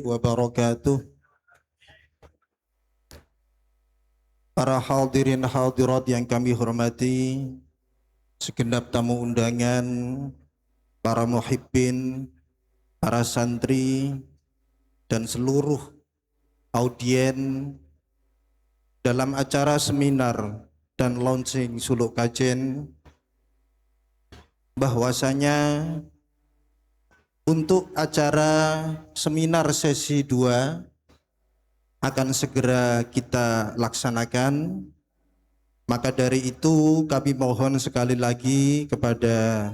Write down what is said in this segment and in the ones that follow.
wabarakatuh. Para hadirin hadirat yang kami hormati, segenap tamu undangan, para muhibbin, para santri, dan seluruh audien dalam acara seminar dan launching Suluk Kajen, bahwasanya untuk acara seminar sesi 2 akan segera kita laksanakan. Maka dari itu kami mohon sekali lagi kepada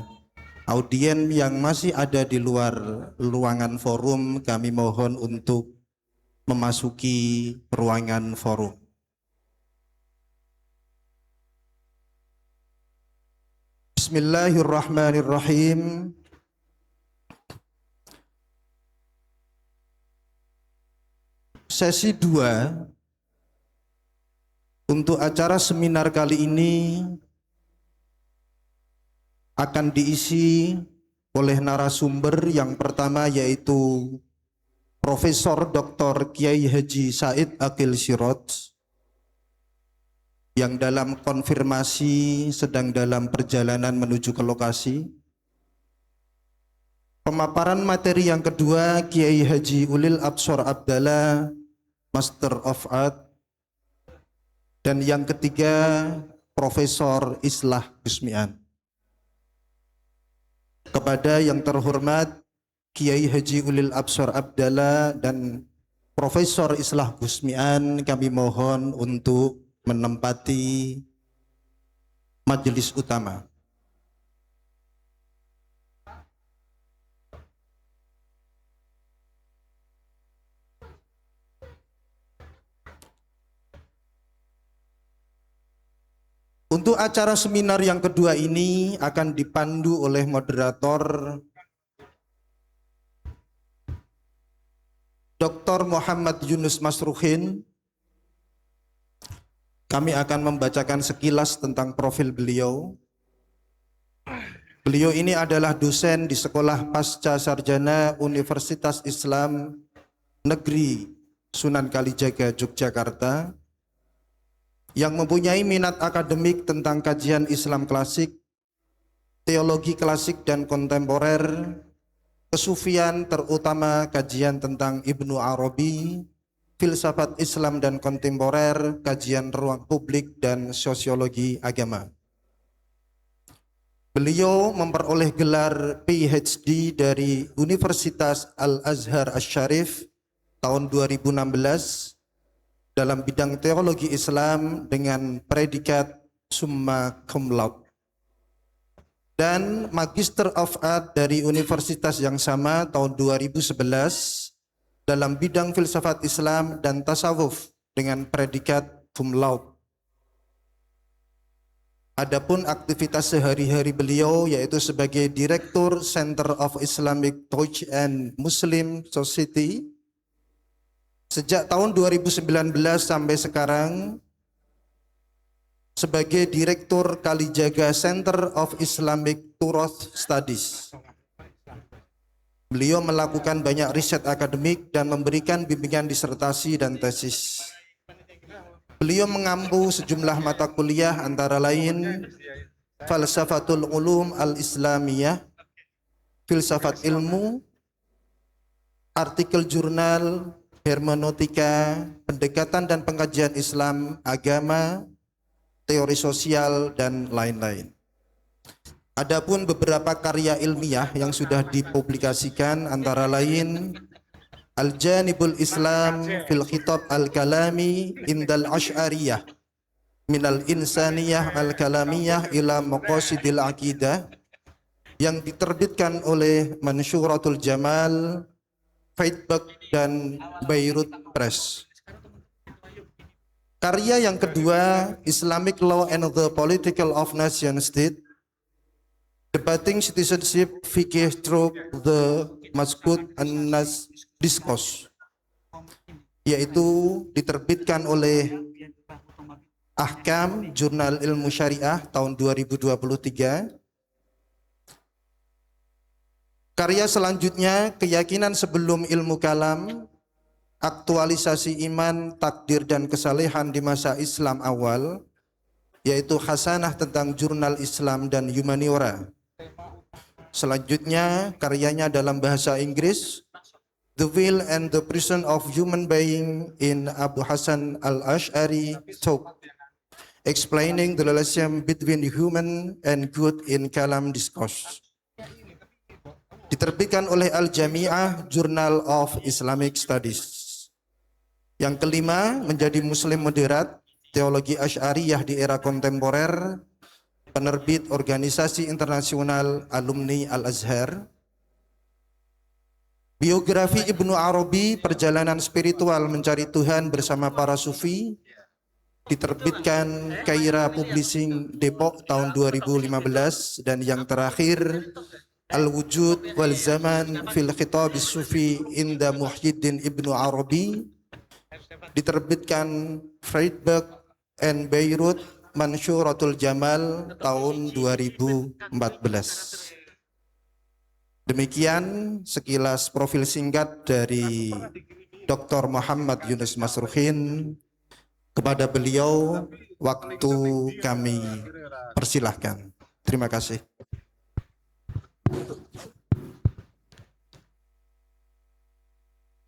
audien yang masih ada di luar ruangan forum, kami mohon untuk memasuki ruangan forum. Bismillahirrahmanirrahim. Sesi 2 untuk acara seminar kali ini akan diisi oleh narasumber yang pertama, yaitu Profesor Dr. Kiai Haji Said Aqil Siraj, yang dalam konfirmasi sedang dalam perjalanan menuju ke lokasi. Pemaparan materi yang kedua, Kiai Haji Ulil Absor Abdallah, Master of Art. Dan yang ketiga, Profesor Islah Gusmian. Kepada yang terhormat Kiai Haji Ulil Absor Abdallah dan Profesor Islah Gusmian, kami mohon untuk menempati majelis utama. Untuk acara seminar yang kedua ini akan dipandu oleh moderator Dr. Muhammad Yunus Masruhin. Kami akan membacakan sekilas tentang profil beliau. Beliau ini adalah dosen di Sekolah Pasca Sarjana Universitas Islam Negeri Sunan Kalijaga, Yogyakarta, yang mempunyai minat akademik tentang kajian Islam klasik, teologi klasik dan kontemporer, kesufian terutama kajian tentang Ibnu Arabi, filsafat Islam dan kontemporer, kajian ruang publik dan sosiologi agama. Beliau memperoleh gelar PhD dari Universitas Al-Azhar Asy-Syarif tahun 2016 dalam bidang teologi Islam dengan predikat summa cum laude, dan Magister of Art dari universitas yang sama tahun 2011 dalam bidang filsafat Islam dan tasawuf dengan predikat cum laude. Adapun aktivitas sehari-hari beliau yaitu sebagai Direktur Center of Islamic Thought and Muslim Society sejak tahun 2019 sampai sekarang, sebagai Direktur Kalijaga Center of Islamic Truth Studies. Beliau melakukan banyak riset akademik dan memberikan bimbingan disertasi dan tesis. Beliau mengampu sejumlah mata kuliah antara lain Falsafatul Ulum Al-Islamiyah, Filsafat Ilmu, artikel jurnal, hermeneutika, pendekatan dan pengkajian Islam, agama, teori sosial, dan lain-lain. Adapun beberapa karya ilmiah yang sudah dipublikasikan antara lain Al-Janibul Islam fil Khitab Al-Kalami Indal Ash'ariyah Minal Insaniyah Al-Kalamiyah ila Maqasidil Aqidah, yang diterbitkan oleh Mansyuratul Jamal, Freiburg dan Beirut Press. Karya yang kedua, Islamic Law and the Political of Nation State, Debating Citizenship Fikih Through the Maskud An-Nas Discourse, yaitu diterbitkan oleh Ahkam Jurnal Ilmu Syariah tahun 2023. Karya selanjutnya, Keyakinan Sebelum Ilmu Kalam, Aktualisasi Iman, Takdir dan Kesalehan di Masa Islam Awal, yaitu Hasanah tentang Jurnal Islam dan Humaniora. Selanjutnya, karyanya dalam bahasa Inggris, The Will and the Prison of Human Being in Abu Hasan al-Ash'ari Talk, Explaining the Relation Between Human and Good in Kalam Discourse. Diterbitkan oleh Al-Jami'ah Journal of Islamic Studies. Yang kelima, menjadi Muslim moderat, teologi Asy'ariyah di era kontemporer, penerbit Organisasi Internasional Alumni Al-Azhar. Biografi Ibnu Arabi, Perjalanan Spiritual Mencari Tuhan Bersama Para Sufi, diterbitkan Kaira Publishing Depok tahun 2015. Dan yang terakhir, Al-Wujud wal Zaman fil Khitab Sufi Inda Muhyiddin Ibnu Arabi, diterbitkan Freiburg and Beirut Mansyuratul Jamal tahun 2014. Demikian sekilas profil singkat dari Dr. Muhammad Yunus Masruhin. Kepada beliau waktu kami persilahkan. Terima kasih.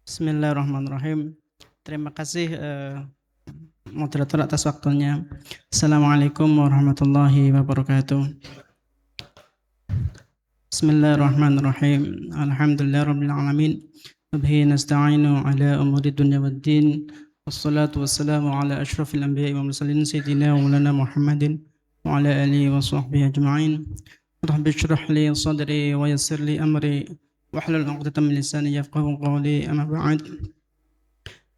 Bismillahirrahmanirrahim. Terima kasih moderator atas waktunya. Assalamualaikum warahmatullahi wabarakatuh. Bismillahirrahmanirrahim. Alhamdulillahirabbil alamin. Wabihi nasta'inu ala umuri dunya waddin. Wassalatu wassalamu ala asyrafil anbiya'i wal mursalin sayyidina wa maulana Muhammadin wa ala alihi wa sahbihi ajma'in. Rabbi shrah li sadri wa yassir li amri wahlul 'uqdatam min lisani yafqahu qawli. Amma ba'd.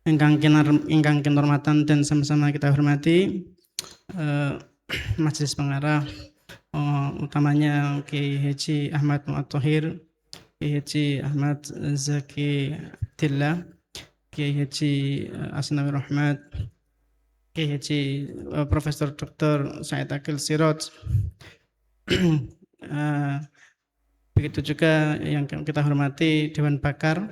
Ingkang kinurmatan dan sama-sama kita hormati Majelis Pengarah, utamanya Kiai Haji Ahmad Mu'ad Thohir, Kiai Haji Ahmad Zaki Tillah, Kiai Haji Asnawi Rahmat, Kiai Haji Profesor Dr. Said Akil Siraj. Begitu juga yang kita hormati Dewan Pakar,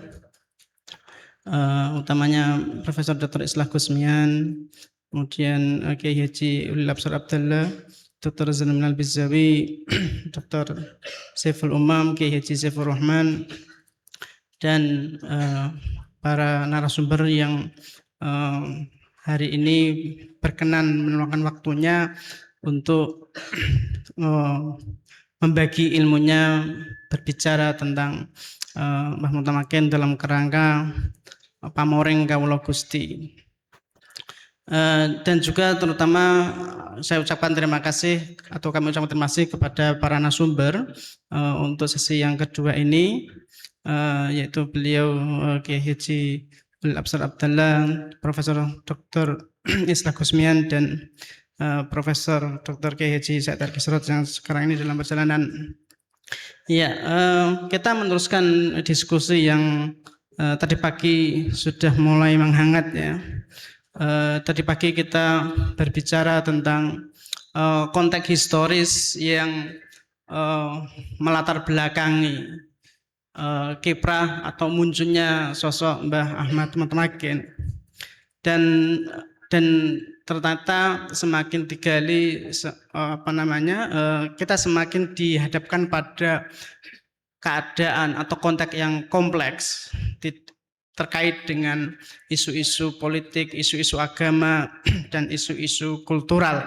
utamanya Profesor Dr. Islah Gusmian, kemudian Kiai Haji Ulil Absar Abdullah, Dr. Zainul Al-Bizzawi, Dr. Saiful Umam, Kiai Haji Saiful Rahman, dan para narasumber yang hari ini berkenan meluangkan waktunya untuk membagi ilmunya, berbicara tentang Mbah Mutamakin dalam kerangka Pamoring Kawula Gusti. Dan juga terutama saya ucapkan terima kasih, atau kami ucapkan terima kasih kepada para narasumber untuk sesi yang kedua ini, yaitu beliau Kiai Haji Ulil Absar Abdullah, Profesor Dr. Islah Gusmian, dan Profesor Dr. Kiai Haji Said Akil Siraj yang sekarang ini dalam perjalanan. Ya, kita meneruskan diskusi yang tadi pagi sudah mulai menghangat ya. Tadi pagi kita berbicara tentang konteks historis yang melatar belakangi kiprah atau munculnya sosok Mbah Ahmad Mutamakin, dan ternyata semakin digali kita semakin dihadapkan pada keadaan atau konteks yang kompleks terkait dengan isu-isu politik, isu-isu agama, dan isu-isu kultural.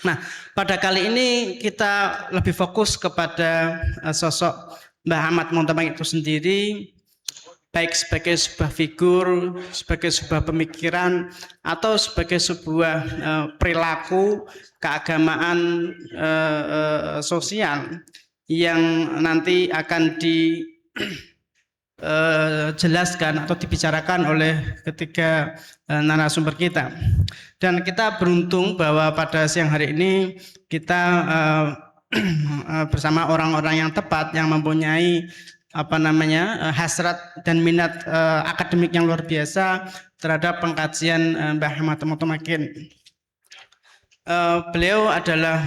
Nah, pada kali ini kita lebih fokus kepada sosok Mbah Ahmad Mutamakin itu sendiri, baik sebagai sebuah figur, sebagai sebuah pemikiran, atau sebagai sebuah perilaku keagamaan sosial yang nanti akan dijelaskan atau dibicarakan oleh ketiga narasumber kita. Dan kita beruntung bahwa pada siang hari ini kita bersama orang-orang yang tepat, yang mempunyai hasrat dan minat akademik yang luar biasa terhadap pengkajian Mbah Ahmad Mutamakin. Beliau adalah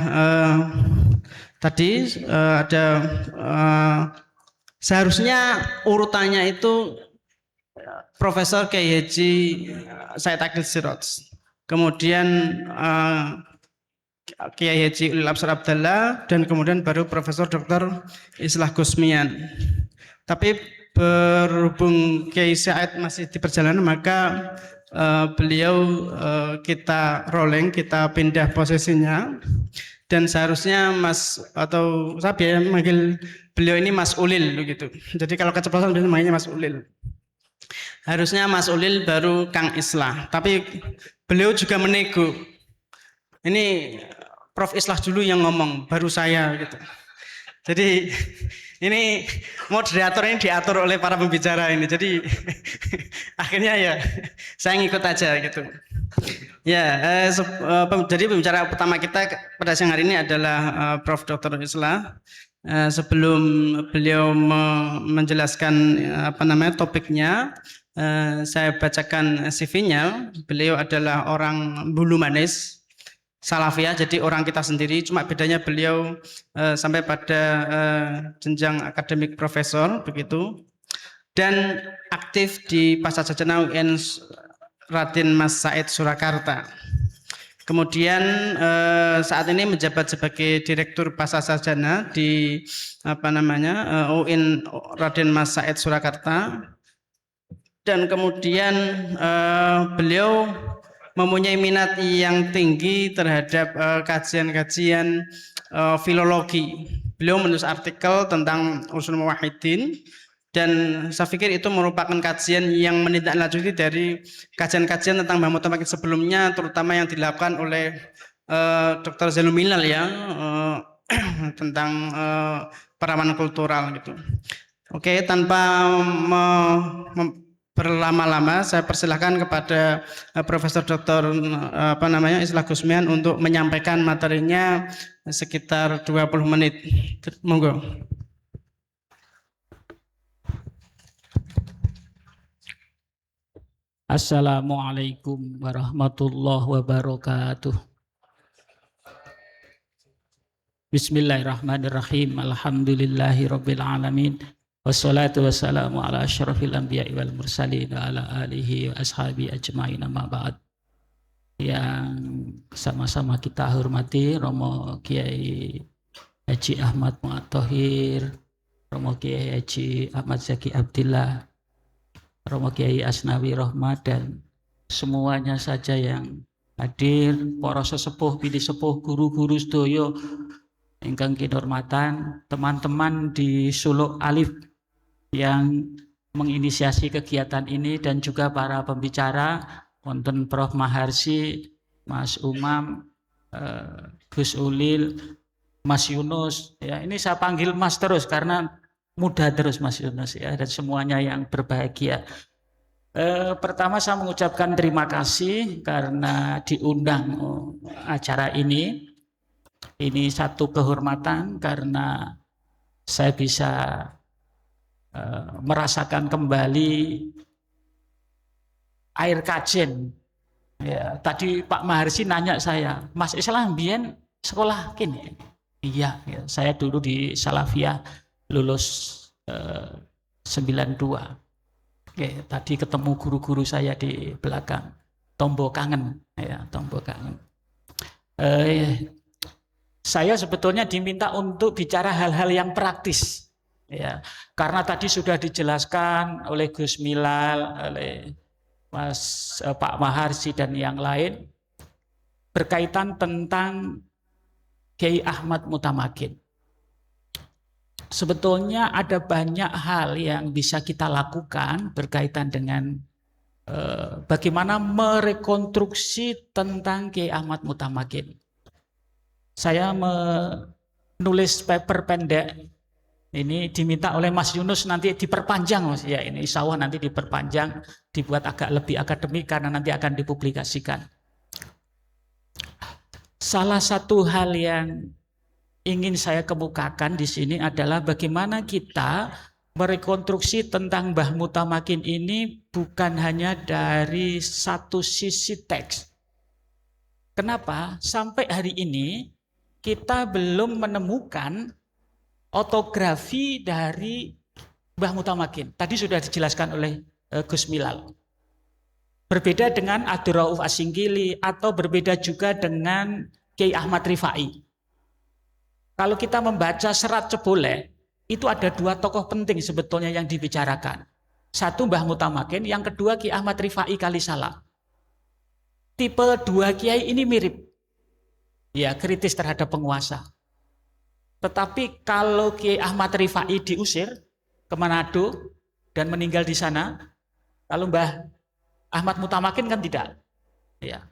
tadi ada Seharusnya urutannya itu Profesor Kiai Haji Said Akil Siraj, kemudian Kiai Haji Ulil Absar Abdallah, dan kemudian baru Profesor Dr. Islah Gusmian. Tapi berhubung Kiai Said masih di perjalanan, maka beliau kita rolling, kita pindah posisinya, dan seharusnya Mas atau saya manggil beliau ini Mas Ulil begitu. Jadi kalau keceplosan biasanya manggilnya Mas Ulil. Harusnya Mas Ulil baru Kang Islah, tapi beliau juga menego. Ini Prof Islah dulu yang ngomong, baru saya gitu. Jadi ini moderator ini diatur oleh para pembicara ini. Jadi akhirnya ya saya ngikut aja gitu. Ya, jadi pembicara utama kita pada siang hari ini adalah Prof Dr. Islah. Sebelum beliau menjelaskan topiknya, saya bacakan CV-nya. Beliau adalah orang Bulu Manis, Salafiyah, jadi orang kita sendiri. Cuma bedanya beliau sampai pada jenjang akademik profesor begitu, dan aktif di Pasca Sarjana UN Raden Mas Said Surakarta. Kemudian saat ini menjabat sebagai Direktur Pasca Sarjana di UIN Raden Mas Said Surakarta. Dan kemudian beliau mempunyai minat yang tinggi terhadap kajian-kajian filologi. Beliau menulis artikel tentang Ushul Muwahhidin, dan saya pikir itu merupakan kajian yang menindaklanjuti dari kajian-kajian tentang Mbah Mutamakin sebelumnya, terutama yang dilakukan oleh Dr. Zainul Milal ya, tentang perawanan kultural gitu. Oke, tanpa berlama-lama, saya persilahkan kepada Profesor Dr. Islah Gusmian untuk menyampaikan materinya sekitar 20 menit. Monggo. Assalamualaikum warahmatullahi wabarakatuh. Bismillahirrahmanirrahim. Alhamdulillahi rabbil alamin. Wassalatu wassalamu ala asyrafil anbiya'i wal mursalin wa ala alihi wa ashabi ajma'in, amma ba'd. Yang sama-sama kita hormati Romo Kiai Haji Ahmad Mu'ad Thohir, Romo Kiai Haji Ahmad Zaki Abdillah, Romo Kiai Asnawi Rahmat, dan semuanya saja yang hadir, para sesepuh, bini sepuh, guru-guru sedoyo ingkang kinurmatan, teman-teman di Suluk Alif yang menginisiasi kegiatan ini, dan juga para pembicara, wonten Prof Maharsi, Mas Umam, Gus Ulil, Mas Yunus. Ya, ini saya panggil Mas terus karena mudah terus Mas Yunus ya, dan semuanya yang berbahagia. Pertama saya mengucapkan terima kasih karena diundang acara ini. Ini satu kehormatan karena saya bisa merasakan kembali air kajen. Ya, tadi Pak Maharsi nanya saya, Mas Islah mbien sekolah kini? Iya, ya, saya dulu di Salafiyah lulus 92. Oke, tadi ketemu guru-guru saya di belakang. Tombo kangen, ya, tombo kangen. Saya sebetulnya diminta untuk bicara hal-hal yang praktis, ya, karena tadi sudah dijelaskan oleh Gus Milal, oleh Pak Maharsi dan yang lain berkaitan tentang Kiai Ahmad Mutamakin. Sebetulnya ada banyak hal yang bisa kita lakukan berkaitan dengan bagaimana merekonstruksi tentang Kiai Ahmad Mutamakin. Saya menulis paper pendek, ini diminta oleh Mas Yunus, nanti diperpanjang Mas ya, ini insya Allah nanti diperpanjang, dibuat agak lebih akademik karena nanti akan dipublikasikan. Salah satu hal yang ingin saya kemukakan di sini adalah bagaimana kita merekonstruksi tentang Mbah Mutamakin ini bukan hanya dari satu sisi teks. Kenapa? Sampai hari ini kita belum menemukan otografi dari Mbah Mutamakin. Tadi sudah dijelaskan oleh Gus Milal. Berbeda dengan Abdul Rauf Asingkili atau berbeda juga dengan Kiai Ahmad Rifai. Kalau kita membaca serat Cebolek, itu ada dua tokoh penting sebetulnya yang dibicarakan. Satu Mbah Mutamakin, yang kedua Kiai Ahmad Rifai Kalisala. Tipe dua kiai ini mirip. Ya, kritis terhadap penguasa. Tetapi kalau Kiai Ahmad Rifai diusir ke Manado dan meninggal di sana, kalau Mbah Ahmad Mutamakin kan tidak. Ya.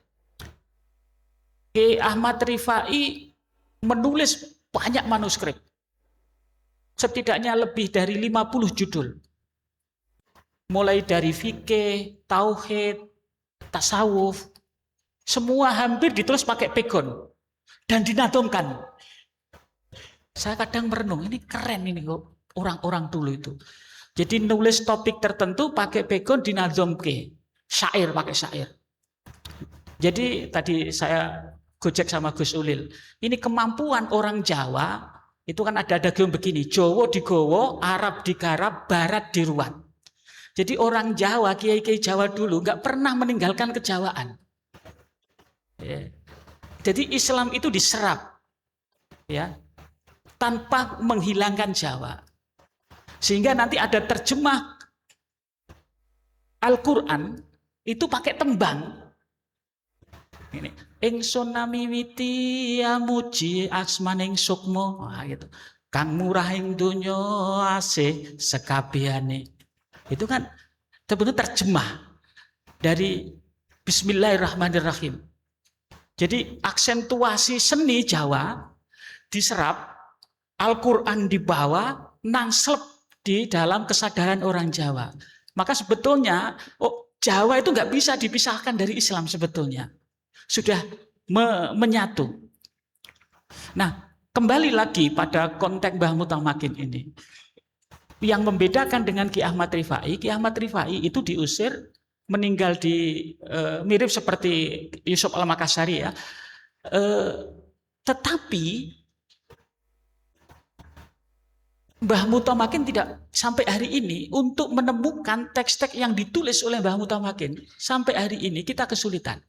Kiai Ahmad Rifai menulis banyak manuskrip. Setidaknya lebih dari 50 judul. Mulai dari fikih, tauhid, tasawuf, semua hampir ditulis pakai pegon dan dinadongkan. Saya kadang merenung, ini keren ini kok orang-orang dulu itu. Jadi nulis topik tertentu pakai pegon dinadongke, syair pakai syair. Jadi tadi saya gojek sama Gus Ulil. Ini kemampuan orang Jawa, itu kan ada gium begini, Jawa digowo, Arab digarap, Barat diruat. Jadi orang Jawa, kiai-kiai Jawa dulu nggak pernah meninggalkan kejawaan. Ya. Jadi Islam itu diserap, ya, tanpa menghilangkan Jawa. Sehingga nanti ada terjemah Al-Quran itu pakai tembang. Ini ingsun namiwiti amuji asmaning sukmo, gitu. Kang murah ing donya asih sekabehane. Itu kan sebetulnya terjemah dari Bismillahirrahmanirrahim. Jadi aksentuasi seni Jawa diserap, Al-Quran dibawa, nangslep di dalam kesadaran orang Jawa. Maka sebetulnya Jawa itu nggak bisa dipisahkan dari Islam sebetulnya. Sudah menyatu. Nah, kembali lagi pada konteks Mbah Mutamakin ini. Yang membedakan dengan Ki Ahmad Rifai itu diusir, meninggal di mirip seperti Yusuf Al-Makassari ya. Tetapi Mbah Mutamakin tidak sampai hari ini untuk menemukan teks-teks yang ditulis oleh Mbah Mutamakin. Sampai hari ini kita kesulitan.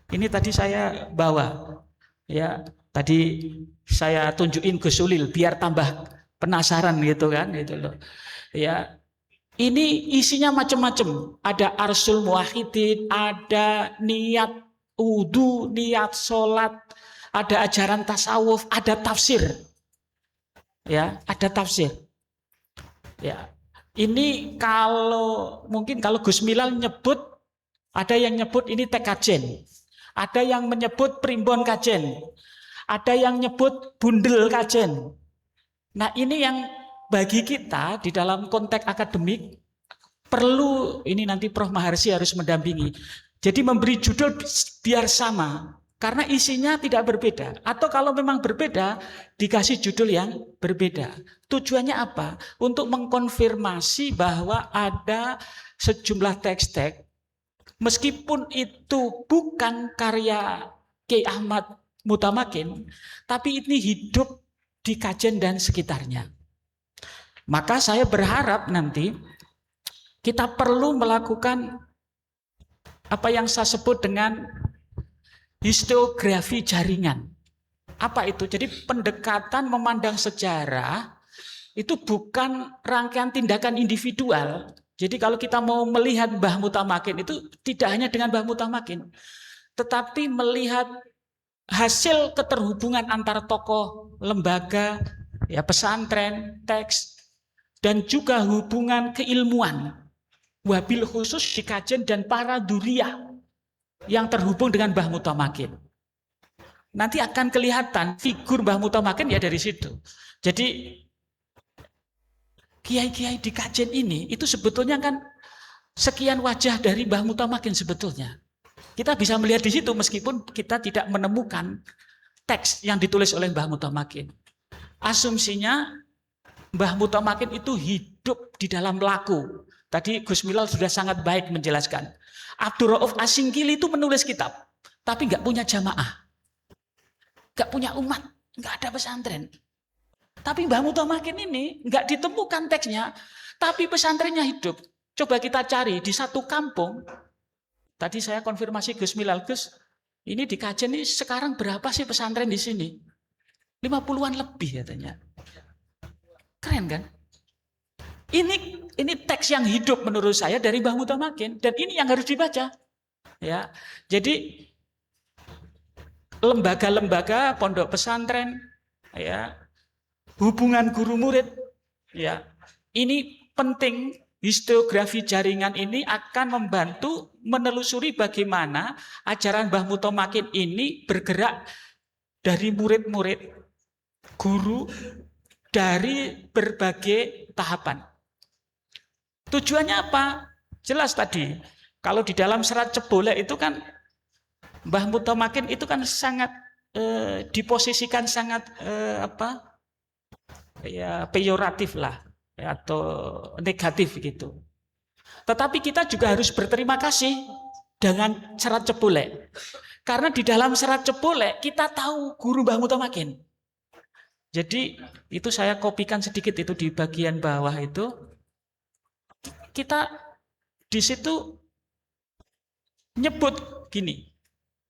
Ini tadi saya bawa, ya tadi saya tunjukin Gus Ulil biar tambah penasaran gitu kan, gitu loh. Ya, ini isinya macam-macam. Ada Arsul Muwahhidin, ada niat wudu, niat sholat, ada ajaran tasawuf, ada tafsir. Ya, ada tafsir. Ya, ini mungkin kalau Gus Milal nyebut, ada yang nyebut ini Tekajen. Ada yang menyebut primbon kajen, ada yang nyebut bundel kajen. Nah ini yang bagi kita di dalam konteks akademik perlu, ini nanti Prof. Maharsi harus mendampingi. Jadi memberi judul biar sama, karena isinya tidak berbeda. Atau kalau memang berbeda, dikasih judul yang berbeda. Tujuannya apa? Untuk mengkonfirmasi bahwa ada sejumlah teks-teks meskipun itu bukan karya Kiai Ahmad Mutamakin, tapi ini hidup di Kajen dan sekitarnya. Maka saya berharap nanti kita perlu melakukan apa yang saya sebut dengan historiografi jaringan. Apa itu? Jadi pendekatan memandang sejarah itu bukan rangkaian tindakan individual. Jadi kalau kita mau melihat Mbah Mutamakin itu tidak hanya dengan Mbah Mutamakin, tetapi melihat hasil keterhubungan antara tokoh, lembaga, ya pesantren, teks, dan juga hubungan keilmuan, wabil khusus di Kajen dan para duriyah yang terhubung dengan Mbah Mutamakin. Nanti akan kelihatan figur Mbah Mutamakin ya dari situ. Jadi kiai-kiai di Kajen ini itu sebetulnya kan sekian wajah dari Mbah Mutamakin sebetulnya. Kita bisa melihat di situ meskipun kita tidak menemukan teks yang ditulis oleh Mbah Mutamakin. Asumsinya Mbah Mutamakin itu hidup di dalam laku. Tadi Gus Milal sudah sangat baik menjelaskan. Abdul Rauf Asingkili itu menulis kitab, tapi nggak punya jamaah, nggak punya umat, nggak ada pesantren. Tapi Mbah Mutamakin ini nggak ditemukan teksnya, tapi pesantrennya hidup. Coba kita cari di satu kampung. Tadi saya konfirmasi Gus Milal, Gus, ini di Kajen ini sekarang berapa sih pesantren di sini? 50-an lebih katanya. Keren kan? Ini teks yang hidup menurut saya dari Mbah Mutamakin, dan ini yang harus dibaca. Ya, jadi lembaga-lembaga pondok pesantren, ya, hubungan guru murid, ya, ini penting. Historiografi jaringan ini akan membantu menelusuri bagaimana ajaran Mbah Mutamakin ini bergerak dari murid-murid, guru, dari berbagai tahapan. Tujuannya apa? Jelas tadi. Kalau di dalam serat Cebolek itu kan Mbah Mutamakin itu kan sangat diposisikan sangat peyoratif lah, atau negatif gitu. Tetapi kita juga harus berterima kasih dengan serat Cebolek. Karena di dalam serat Cebolek kita tahu guru Mbah Mutamakin. Jadi itu saya kopikan sedikit itu di bagian bawah itu. Kita di situ nyebut gini.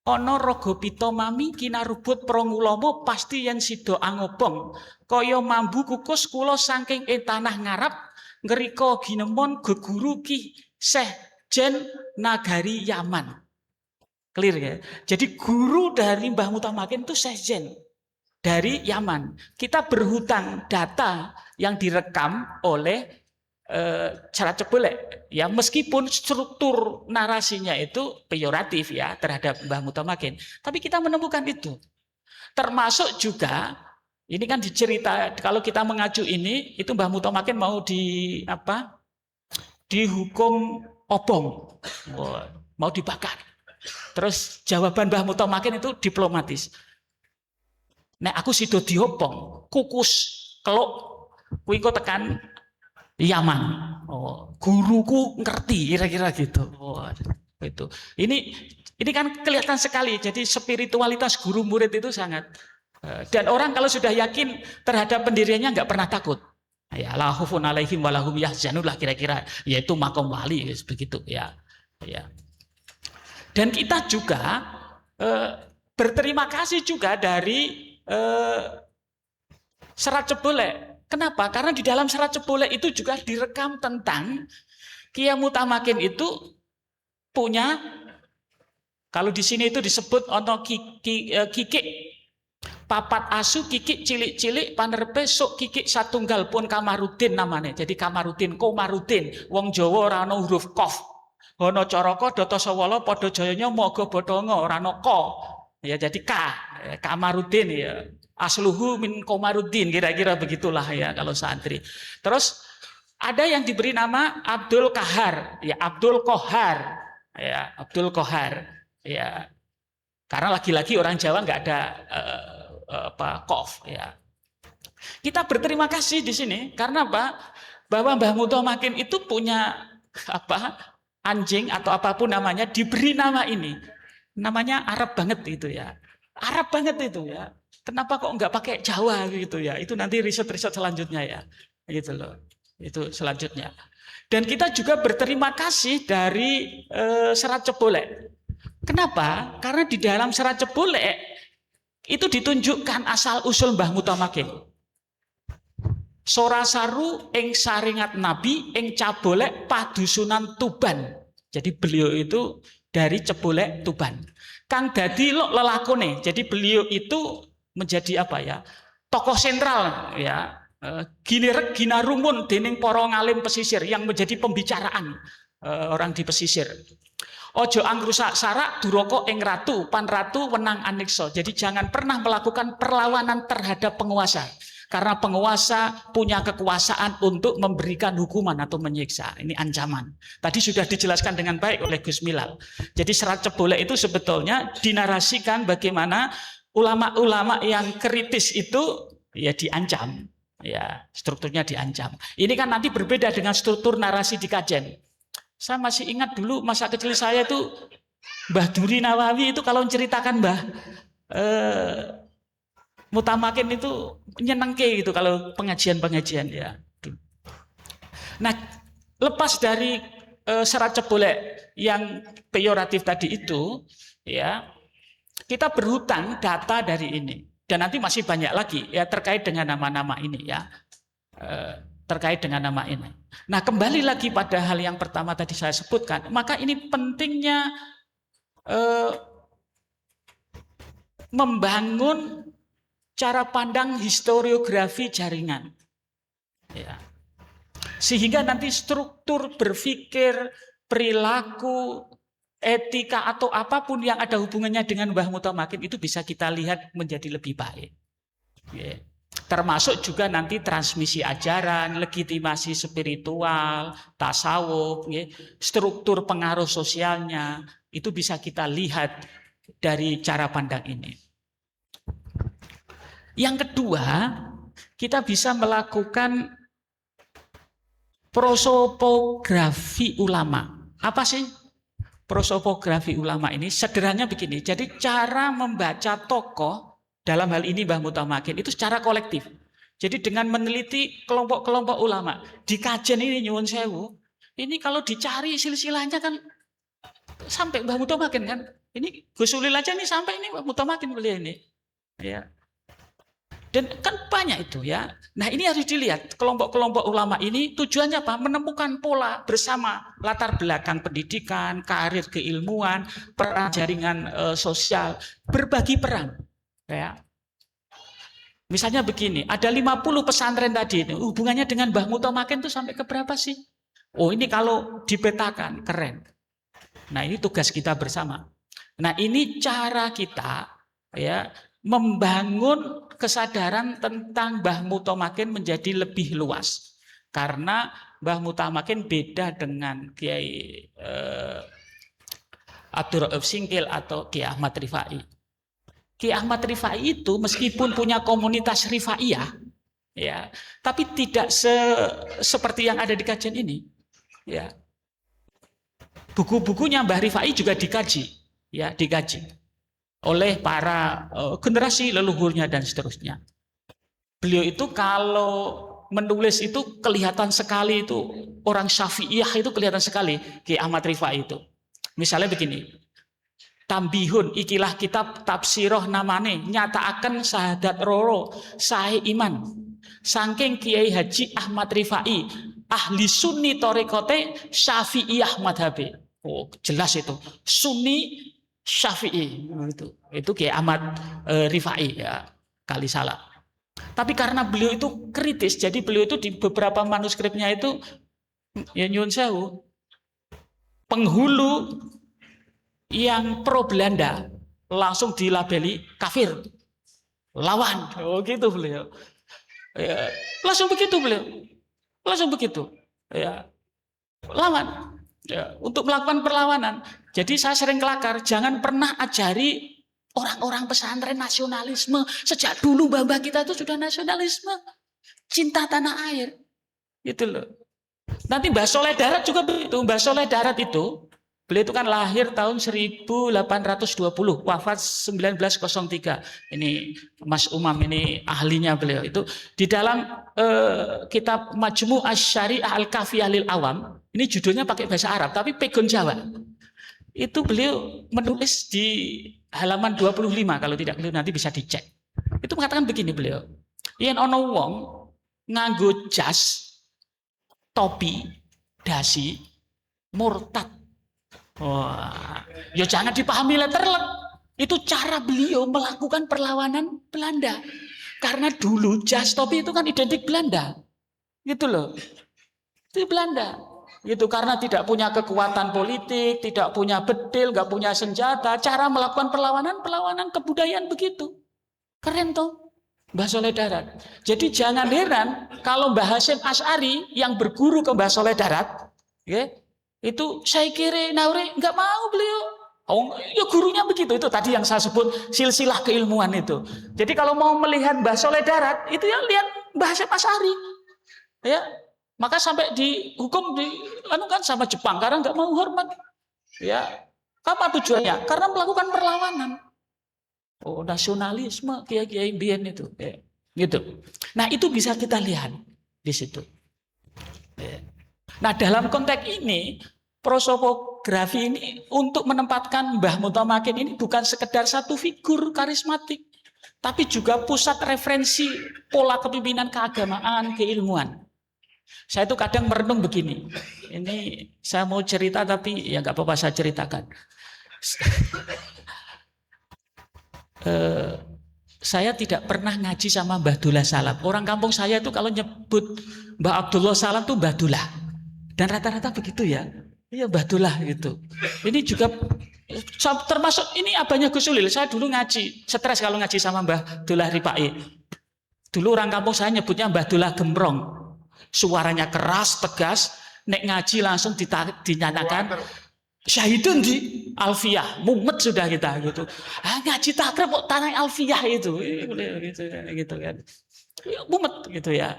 Ono rogo pito mami kinarubut prongulama pasti yen sida angobong kaya mambu kukus kula saking ing tanah ngarap ngrika ginemon geguru ki Syekh Jen Nagari Yaman. Clear ya? Jadi guru dari Mbah Mutamakin itu Syekh Jen dari Yaman. Kita berhutang data yang direkam oleh serat Cebolek, ya, meskipun struktur narasinya itu peyoratif ya terhadap Mbah Mutamakin, tapi kita menemukan itu. Termasuk juga ini kan dicerita, kalau kita mengacu ini itu Mbah Mutamakin mau dihukum obong, mau dibakar. Terus jawaban Mbah Mutamakin itu diplomatis. Nek aku sido diopong, kukus keluk kuwi kok tekan Yaman. Guruku ngerti kira-kira gitu. Itu. Ini kan kelihatan sekali. Jadi spiritualitas guru murid itu sangat. Dan orang kalau sudah yakin terhadap pendiriannya nggak pernah takut. Ya, la khaufun alaihim wa lahum yahzanun lah kira-kira. Yaitu makom wali begitu ya. Ya. Dan kita juga berterima kasih juga dari serat Cebolek. Kenapa? Karena di dalam serat Cebolek itu juga direkam tentang Kiai Mutamakin itu punya, kalau di sini itu disebut ono kikik papat asu kikik cilik-cilik panerpe sok kikik satunggal pun Kamarudin namanya. Jadi Kamarudin, Komarudin, wong Jawa ora ana huruf qaf. Ana Caraka Datasawala padha jayanya maga bathanga ora ana ka. Ya jadi Kamarudin ya. Asluhu min Komarudin, kira-kira begitulah ya kalau santri. Terus ada yang diberi nama Abdul Kahar, ya Abdul Kohar, ya Abdul Kohar, ya karena lagi-lagi orang Jawa nggak ada kof, ya. Kita berterima kasih di sini karena apa? Bahwa Mbah Mutamakin itu punya anjing atau apapun namanya diberi nama ini, namanya Arab banget itu ya, Arab banget itu ya. Kenapa kok nggak pakai Jawa gitu ya? Itu nanti riset selanjutnya ya, gitu loh. Itu selanjutnya. Dan kita juga berterima kasih dari serat Cebolek. Kenapa? Karena di dalam serat Cebolek itu ditunjukkan asal usul Mbah Mutamakin. Sorasaru ing saringat Nabi ing Cabolek padusunan Tuban. Jadi beliau itu dari Cebolek Tuban. Kang dadi lelakone. Jadi beliau itu menjadi tokoh sentral ya, gilirek ginarumun dening para ngalim pesisir yang menjadi pembicaraan orang di pesisir. Ojo angrusak sarak duroko ing ratu pan ratu wenang anikso. Jadi jangan pernah melakukan perlawanan terhadap penguasa, karena penguasa punya kekuasaan untuk memberikan hukuman atau menyiksa. Ini ancaman. Tadi sudah dijelaskan dengan baik oleh Gus Milal. Jadi serat Cebolek itu sebetulnya dinarasikan bagaimana ulama-ulama yang kritis itu ya diancam, ya strukturnya diancam. Ini kan nanti berbeda dengan struktur narasi di Kajen. Saya masih ingat dulu masa kecil saya itu Mbah Duri Nawawi itu kalau menceritakan Mutamakin itu nyenengke gitu kalau pengajian-pengajian ya. Nah, lepas dari serat cebolek yang peyoratif tadi itu, ya, kita berhutang data dari ini. Dan nanti masih banyak lagi ya terkait dengan nama-nama ini ya. Terkait dengan nama ini. Nah, kembali lagi pada hal yang pertama tadi saya sebutkan, maka ini pentingnya membangun cara pandang historiografi jaringan. Ya. Sehingga nanti struktur berpikir, perilaku, etika atau apapun yang ada hubungannya dengan Mbah Mutamakin itu bisa kita lihat menjadi lebih baik. Ya. Termasuk juga nanti transmisi ajaran, legitimasi spiritual, tasawuf, ya. Struktur pengaruh sosialnya itu bisa kita lihat dari cara pandang ini. Yang kedua, kita bisa melakukan prosopografi ulama. Apa sih prosopografi ulama ini? Sederhananya begini, jadi cara membaca tokoh dalam hal ini Mbah Mutamakin itu secara kolektif. Jadi dengan meneliti kelompok-kelompok ulama. Di kajian ini nyuwun sewu, ini kalau dicari silsilahnya kan sampai Mbah Mutamakin kan. Ini Gus Ulil aja nih sampai ini Mbah Mutamakin beliau ini. Ya. Dan kan banyak itu ya. Nah ini harus dilihat kelompok-kelompok ulama ini tujuannya apa? Menemukan pola bersama latar belakang pendidikan, karir keilmuan, peran jaringan sosial, berbagi peran. Ya. Misalnya begini, ada 50 pesantren tadi, hubungannya dengan Mbah Mutamakin itu sampai ke berapa sih? Oh ini kalau dipetakan, keren. Nah ini tugas kita bersama. Nah ini cara kita ya membangun kesadaran tentang Mbah Mutamakin menjadi lebih luas. Karena Mbah Mutamakin beda dengan Kiai Abdul Rauf Singkil atau Kiai Ahmad Rifai. Kiai Ahmad Rifai itu meskipun punya komunitas Rifaiyah, ya, tapi tidak seperti yang ada di kajian ini. Ya. Buku-bukunya Mbah Rifai juga dikaji, ya, dikaji oleh para generasi leluhurnya dan seterusnya. Beliau itu kalau menulis itu kelihatan sekali itu orang Syafi'iyah itu kelihatan sekali Ki Ahmad Rifai itu. Misalnya begini, Tambihun ikilah kitab tafsiroh namane nyataaken syahadat roro sahe iman saking Kiai Haji Ahmad Rifai ahli sunni torikote Syafi'iyah madhabe. Oh jelas itu Sunni Syafi'i itu Kiai Ahmad Rifai ya kali salah. Tapi karena beliau itu kritis, jadi beliau itu di beberapa manuskripnya itu ya nyuwun sewu penghulu yang pro Belanda langsung dilabeli kafir, lawan. Oh gitu beliau. Ya, langsung begitu beliau, langsung begitu. Ya, lawan. Ya, untuk melakukan perlawanan. Jadi saya sering kelakar, jangan pernah ajari orang-orang pesantren nasionalisme. Sejak dulu mbah-mbah kita itu sudah nasionalisme. Cinta tanah air. Gitu loh. Nanti Mbah Soleh Darat juga begitu. Mbah Soleh Darat itu, beliau itu kan lahir tahun 1820, wafat 1903. Ini Mas Umam ini ahlinya beliau itu. Di dalam kitab Majmu' Asy-Syari'ah Al-Kafiyah lil Awam, ini judulnya pakai bahasa Arab, tapi pegon Jawa. Itu beliau menulis di halaman 25, kalau tidak beliau nanti bisa dicek. Itu mengatakan begini beliau, yen ono wong nganggo jas, topi, dasi, murtad. Wah, ya jangan dipahami letterlek. Itu cara beliau melakukan perlawanan Belanda. Karena dulu jas topi itu kan identik Belanda. Gitu loh. Itu Belanda. Gitu, karena tidak punya kekuatan politik, tidak punya bedil, nggak punya senjata, cara melakukan perlawanan kebudayaan begitu. Keren toh, Mbah Soleh Darat. Jadi jangan heran kalau Mbah Hasyim Asy'ari yang berguru ke Mbah Soleh Darat, ya, itu saya kira naure nggak mau beliau. Oh, ya gurunya begitu. Itu tadi yang saya sebut silsilah keilmuan itu. Jadi kalau mau melihat Mbah Soleh Darat, itu ya lihat Mbah Hasyim Asy'ari. Ya. Maka sampai dihukum kan sama Jepang karena nggak mau hormat. Ya, apa tujuannya? Karena melakukan perlawanan. Oh, nasionalisme kiai-kiai mbiyen itu. Gitu. Nah, itu bisa kita lihat di situ. Nah, dalam konteks ini prosopografi ini untuk menempatkan Mbah Mutamakin ini bukan sekedar satu figur karismatik, tapi juga pusat referensi pola kepemimpinan keagamaan, keilmuan. Saya itu kadang merenung begini. Ini saya mau cerita tapi ya nggak apa-apa saya ceritakan. Saya tidak pernah ngaji sama Mbah Dullah Salam. Orang kampung saya itu kalau nyebut Mbah Abdullah Salam tuh Mbah Dullah. Dan rata-rata begitu ya. Iya Mbah Dullah gitu. Ini juga termasuk ini abahnya Gus Ulil. Saya dulu ngaji, stres kalau ngaji sama Mbah Dullah Ripai. Dulu orang kampung saya nyebutnya Mbah Dullah Gembrong. Suaranya keras, tegas, nek ngaji langsung dinyatakan syahidun di Alfiyah, mumet sudah kita gitu. Ngaji takrib kok tanah Alfiyah itu, gitu kan. Mumet gitu ya.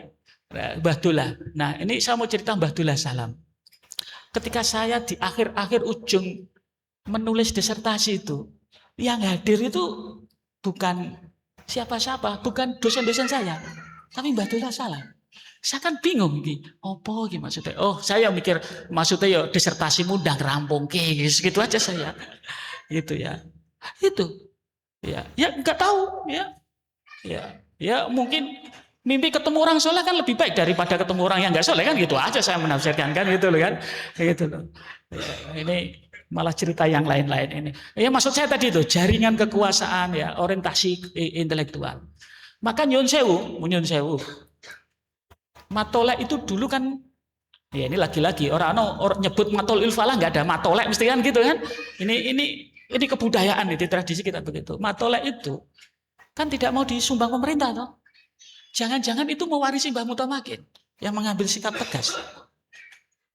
Mbah Dullah. Nah, ini saya mau cerita Mbah Dullah Salam. Ketika saya di akhir-akhir ujung menulis disertasi itu, yang hadir itu bukan siapa-siapa, bukan dosen-dosen saya, tapi Mbah Dullah Salam. Saya kan bingung iki, apa iki maksudnya? Oh, saya mikir maksudnya ya disertasimu ndang rampungke gitu aja saya. Gitu ya. Itu. Ya, enggak tahu ya. Ya, mungkin mimpi ketemu orang soleh kan lebih baik daripada ketemu orang yang enggak soleh kan gitu aja saya menafsirkan kan gitu loh kan. Gitu loh. Ya, ini malah cerita yang lain-lain ini. Ya maksud saya tadi itu jaringan kekuasaan ya, orientasi intelektual. Maka nyun sewu. Matolek itu dulu kan, ya ini lagi-lagi orang nyebut matolil falah nggak ada matolek mesti kan gitu kan? Ini kebudayaan di tradisi kita begitu. Matolek itu kan tidak mau disumbang pemerintah toh. Jangan-jangan itu mewarisi Mbah Mutamakin yang mengambil sikap tegas.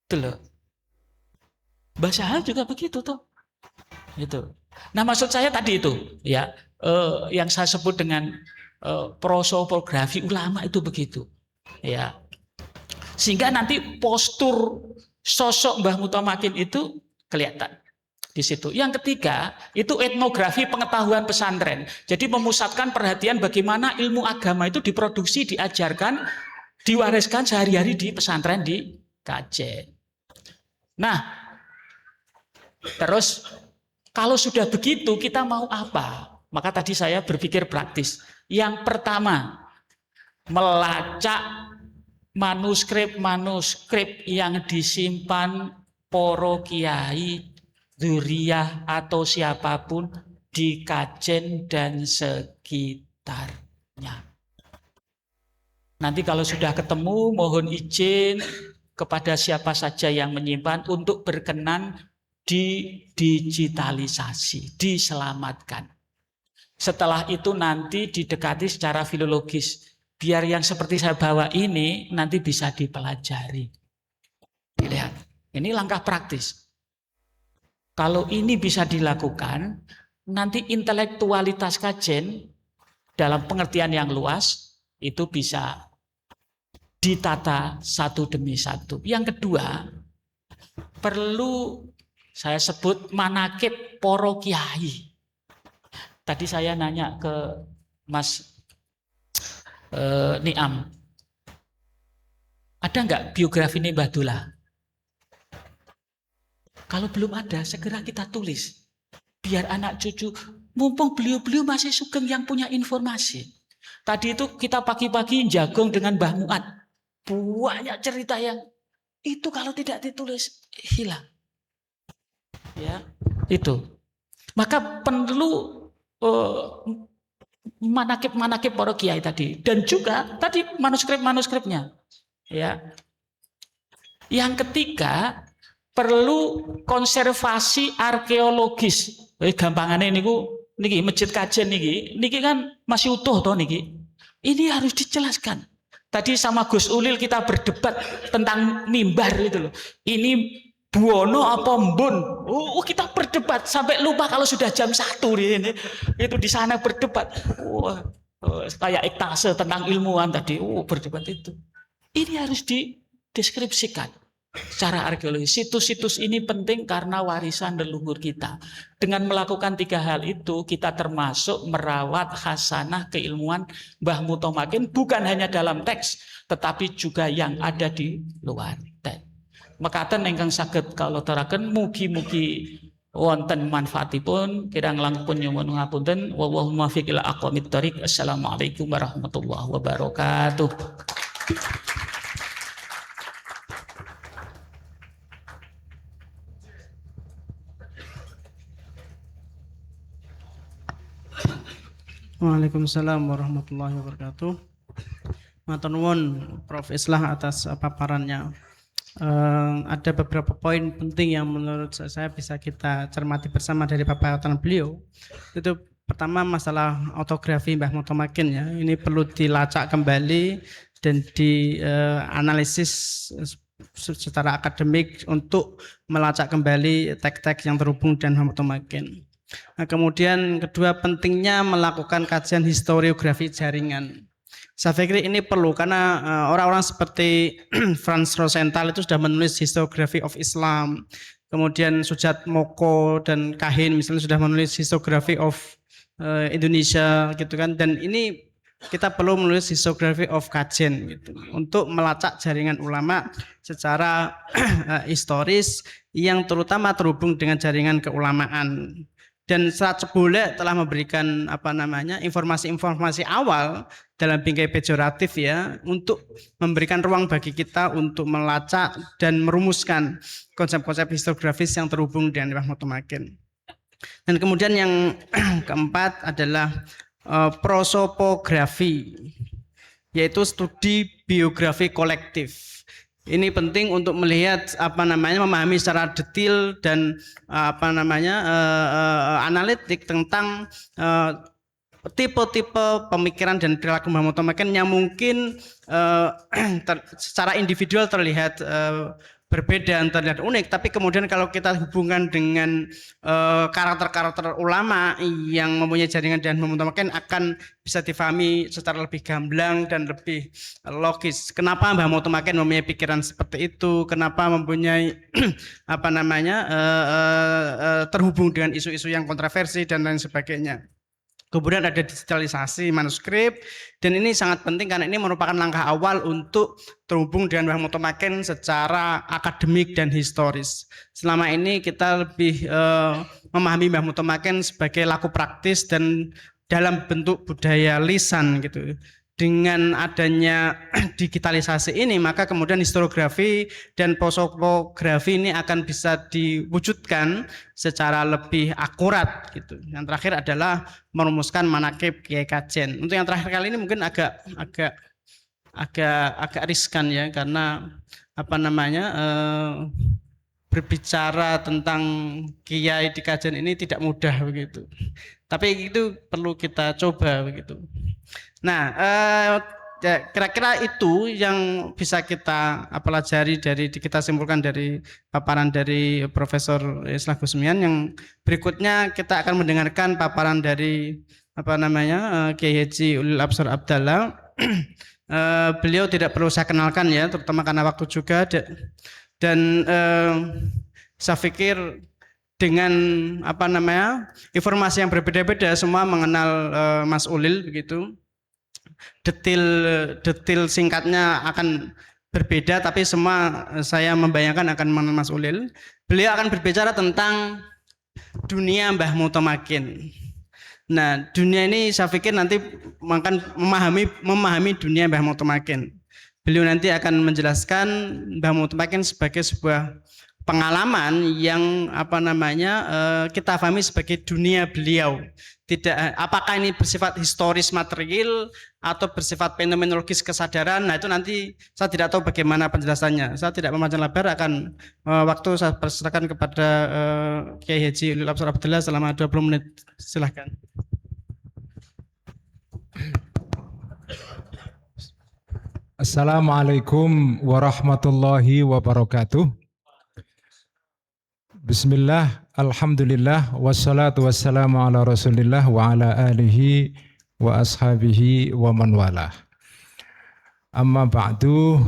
Itu loh. Mbah Sahal juga begitu toh. Gitu. Nah maksud saya tadi itu ya yang saya sebut dengan prosopografi ulama itu begitu. Ya, sehingga nanti postur sosok Mbah Mutamakin itu kelihatan di situ. Yang ketiga itu etnografi pengetahuan pesantren. Jadi memusatkan perhatian bagaimana ilmu agama itu diproduksi, diajarkan, diwariskan sehari-hari di pesantren di Kajen. Nah, terus kalau sudah begitu kita mau apa? Maka tadi saya berpikir praktis. Yang pertama, melacak manuskrip yang disimpan poro kiai, dzuriyah atau siapapun di Kajen dan sekitarnya. Nanti kalau sudah ketemu mohon izin kepada siapa saja yang menyimpan untuk berkenan didigitalisasi, diselamatkan. Setelah itu nanti didekati secara filologis. Biar yang seperti saya bawa ini nanti bisa dipelajari. Dilihat. Ini langkah praktis. Kalau ini bisa dilakukan, nanti intelektualitas Kajen dalam pengertian yang luas itu bisa ditata satu demi satu. Yang kedua, perlu saya sebut manakib poro kiai. Tadi saya nanya ke Mas Niam, ada nggak biografi Mbah Dullah? Kalau belum ada, segera kita tulis. Biar anak cucu, mumpung beliau-beliau masih sugeng yang punya informasi. Tadi itu kita pagi-pagi jagung dengan Mbah Muat. Banyak cerita yang itu kalau tidak ditulis hilang. Ya, itu. Maka perlu manakib para kiai tadi dan juga tadi manuskripnya ya. Yang ketiga perlu konservasi arkeologis. Gampangane niki Masjid Kajen niki kan masih utuh toh niki. Ini harus dijelaskan. Tadi sama Gus Ulil kita berdebat tentang mimbar itu loh. Ini Buwono apa Mbun? Kita berdebat sampai lupa kalau sudah jam 1 ini. Itu di sana berdebat. Kayak ektase tentang ilmuwan tadi. Berdebat itu. Ini harus dideskripsikan. secara arkeologi. Situs-situs ini penting karena warisan leluhur kita. Dengan melakukan 3 hal itu, kita termasuk merawat khasanah keilmuan Mbah Mutamakin bukan hanya dalam teks, tetapi juga yang ada di luar teks. Mekaten ingkang saged kula aturaken mugi-mugi wonten manfaatipun, kirang langkung nyuwun ngapunten. Wallahu muwaffiq ila aqwamit thoriq. Assalamualaikum warahmatullahi wabarakatuh. Waalaikumsalam warahmatullahi wabarakatuh. Matur nuwun Prof. Islah atas paparannya. Ada beberapa poin penting yang menurut saya bisa kita cermati bersama dari paparan beliau. Itu pertama masalah autografi Mbah Mutamakin ya. Ini perlu dilacak kembali dan dianalisis secara akademik untuk melacak kembali teks-teks yang terhubung dengan Mbah Mutamakin. Nah, kemudian kedua, pentingnya melakukan kajian historiografi jaringan. Saya pikir ini perlu karena orang-orang seperti Franz Rosenthal itu sudah menulis Historiography of Islam. Kemudian Sujat Moko dan Kahin misalnya sudah menulis Historiography of Indonesia gitu kan. Dan ini kita perlu menulis Historiography of Kajen gitu untuk melacak jaringan ulama secara historis yang terutama terhubung dengan jaringan keulamaan. Dan Serat Cebole telah memberikan informasi-informasi awal dalam bingkai pejoratif ya untuk memberikan ruang bagi kita untuk melacak dan merumuskan konsep-konsep historiografis yang terhubung dengan Mbah Mutamakin. Dan kemudian yang keempat adalah prosopografi, yaitu studi biografi kolektif. Ini penting untuk melihat memahami secara detail dan analitik tentang tipe-tipe pemikiran dan perilaku Mbah Mutamakin yang mungkin secara individual terlihat berbeda, terlihat unik, tapi kemudian kalau kita hubungkan dengan karakter-karakter ulama yang mempunyai jaringan dengan Mbah Mutamakin akan bisa difahami secara lebih gamblang dan lebih logis. Kenapa Mbah Mutamakin mempunyai pikiran seperti itu? Kenapa mempunyai terhubung dengan isu-isu yang kontroversi dan lain sebagainya. Kemudian ada digitalisasi manuskrip, dan ini sangat penting karena ini merupakan langkah awal untuk terhubung dengan Mbah Mutamakin secara akademik dan historis. Selama ini kita lebih memahami Mbah Mutamakin sebagai laku praktis dan dalam bentuk budaya lisan gitu. Dengan adanya digitalisasi ini, maka kemudian historiografi dan prosopografi ini akan bisa diwujudkan secara lebih akurat gitu. Yang terakhir adalah merumuskan manaqib Kiai Kajen. Untuk yang terakhir kali ini mungkin agak riskan ya, karena berbicara tentang Kiai di Kajen ini tidak mudah begitu. Tapi itu perlu kita coba begitu. Nah, kira-kira itu yang bisa kita pelajari kita simpulkan dari paparan dari Profesor Islah Gusmian. Yang berikutnya kita akan mendengarkan paparan dari Kiai Haji Ulil Absar Abdallah. Beliau tidak perlu saya kenalkan ya, terutama karena waktu juga, dan saya pikir dengan informasi yang berbeda-beda semua mengenal Mas Ulil begitu. Detail singkatnya akan berbeda, tapi semua saya membayangkan akan mengenal Mas Ulil. Beliau akan berbicara tentang dunia Mbah Mutamakin. Nah, dunia ini saya pikir nanti akan memahami dunia Mbah Mutamakin. Beliau nanti akan menjelaskan Mbah Mutamakin sebagai sebuah pengalaman yang kita pahami sebagai dunia beliau. Tidak, apakah ini bersifat historis material atau bersifat fenomenologis kesadaran? Nah, itu nanti saya tidak tahu bagaimana penjelasannya. Saya tidak memanjang lebar, akan waktu saya persilakan kepada Kiai Haji Ulil Absar Abdallah selama 20 menit. Silahkan. Assalamualaikum warahmatullahi wabarakatuh. Bismillah, alhamdulillah, wassalatu wassalamu ala rasulillah wa ala alihi wa ashabihi wa man walah. Amma ba'du,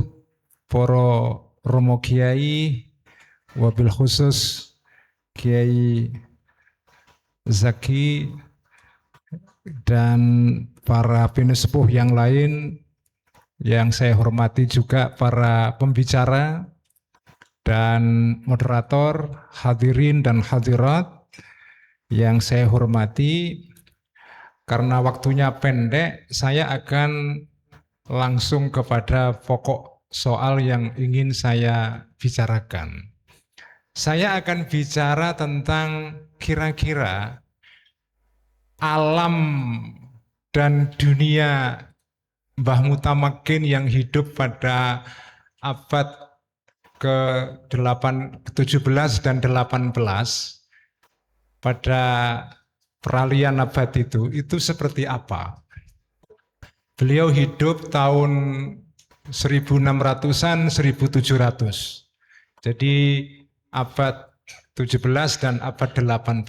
para Romo Kiai, wabil khusus Kiai Zaki, dan para penesepuh yang lain yang saya hormati, juga para pembicara dan moderator, hadirin dan hadirat yang saya hormati. Karena waktunya pendek, saya akan langsung kepada pokok soal yang ingin saya bicarakan. Saya akan bicara tentang kira-kira alam dan dunia Mbah Mutamakin yang hidup pada abad ke-17 dan 18, pada peralihan abad itu seperti apa. Beliau hidup tahun 1600-an, 1700. Jadi abad 17 dan abad 18.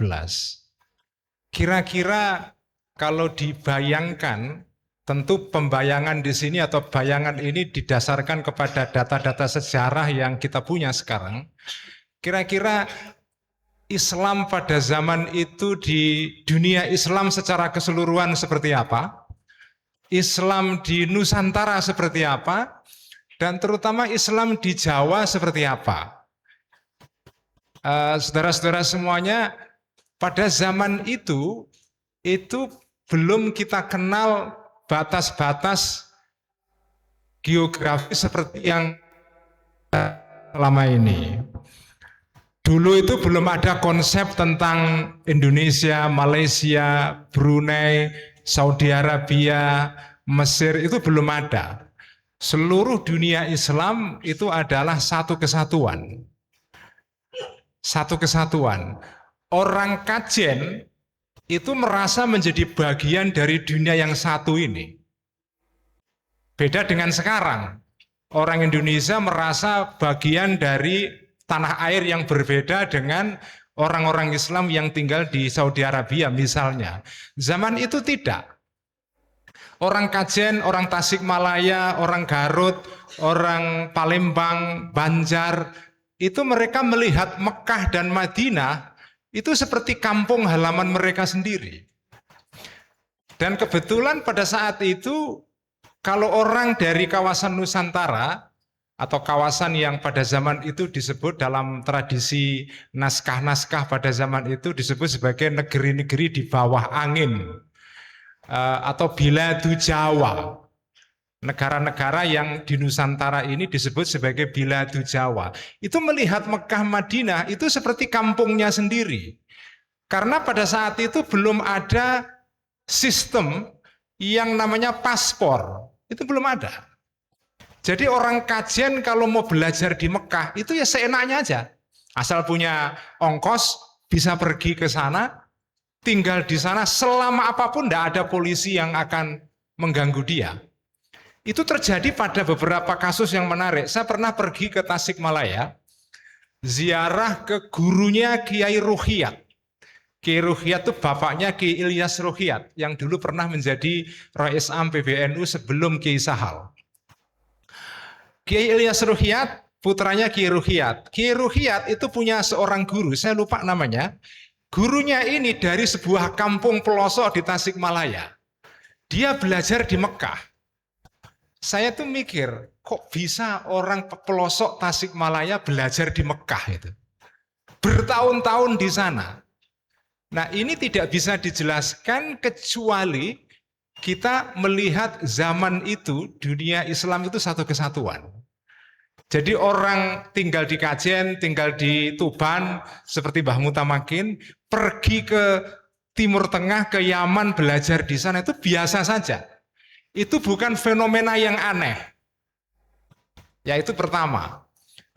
Kira-kira kalau dibayangkan, tentu pembayangan di sini atau bayangan ini didasarkan kepada data-data sejarah yang kita punya sekarang. Kira-kira Islam pada zaman itu di dunia Islam secara keseluruhan seperti apa? Islam di Nusantara seperti apa? Dan terutama Islam di Jawa seperti apa? Saudara-saudara semuanya, pada zaman itu belum kita kenal batas-batas geografi seperti yang lama ini. Dulu itu belum ada konsep tentang Indonesia, Malaysia, Brunei, Saudi Arabia, Mesir, itu belum ada. Seluruh dunia Islam itu adalah satu kesatuan. Satu kesatuan. Orang Kajen itu merasa menjadi bagian dari dunia yang satu ini. Beda dengan sekarang. Orang Indonesia merasa bagian dari tanah air yang berbeda dengan orang-orang Islam yang tinggal di Saudi Arabia misalnya. Zaman itu tidak. Orang Kajen, orang Tasikmalaya, orang Garut, orang Palembang, Banjar, itu mereka melihat Mekah dan Madinah itu seperti kampung halaman mereka sendiri. Dan kebetulan pada saat itu, kalau orang dari kawasan Nusantara, atau kawasan yang pada zaman itu disebut dalam tradisi naskah-naskah pada zaman itu disebut sebagai negeri-negeri di bawah angin, atau biladu Jawa. Negara-negara yang di Nusantara ini disebut sebagai biladu Jawa. Itu melihat Mekah Madinah itu seperti kampungnya sendiri. Karena pada saat itu belum ada sistem yang namanya paspor. Itu belum ada. Jadi orang Kajen kalau mau belajar di Mekah itu ya seenaknya aja. Asal punya ongkos bisa pergi ke sana, tinggal di sana selama apapun, tidak ada polisi yang akan mengganggu dia. Itu terjadi pada beberapa kasus yang menarik. Saya pernah pergi ke Tasikmalaya, ziarah ke gurunya Kiai Ruhiyat. Kiai Ruhiyat itu bapaknya Kiai Ilyas Ruhiyat, yang dulu pernah menjadi Rais Am PBNU sebelum Kiai Sahal. Kiai Ilyas Ruhiyat, putranya Kiai Ruhiyat. Kiai Ruhiyat itu punya seorang guru, saya lupa namanya. Gurunya ini dari sebuah kampung pelosok di Tasikmalaya. Dia belajar di Mekah. Saya tuh mikir, kok bisa orang pelosok Tasikmalaya belajar di Mekah itu? Bertahun-tahun di sana. Nah, ini tidak bisa dijelaskan kecuali kita melihat zaman itu dunia Islam itu satu kesatuan. Jadi orang tinggal di Kajen, tinggal di Tuban seperti Mbah Mutamakin, pergi ke Timur Tengah, ke Yaman belajar di sana itu biasa saja. Itu bukan fenomena yang aneh. Yaitu pertama.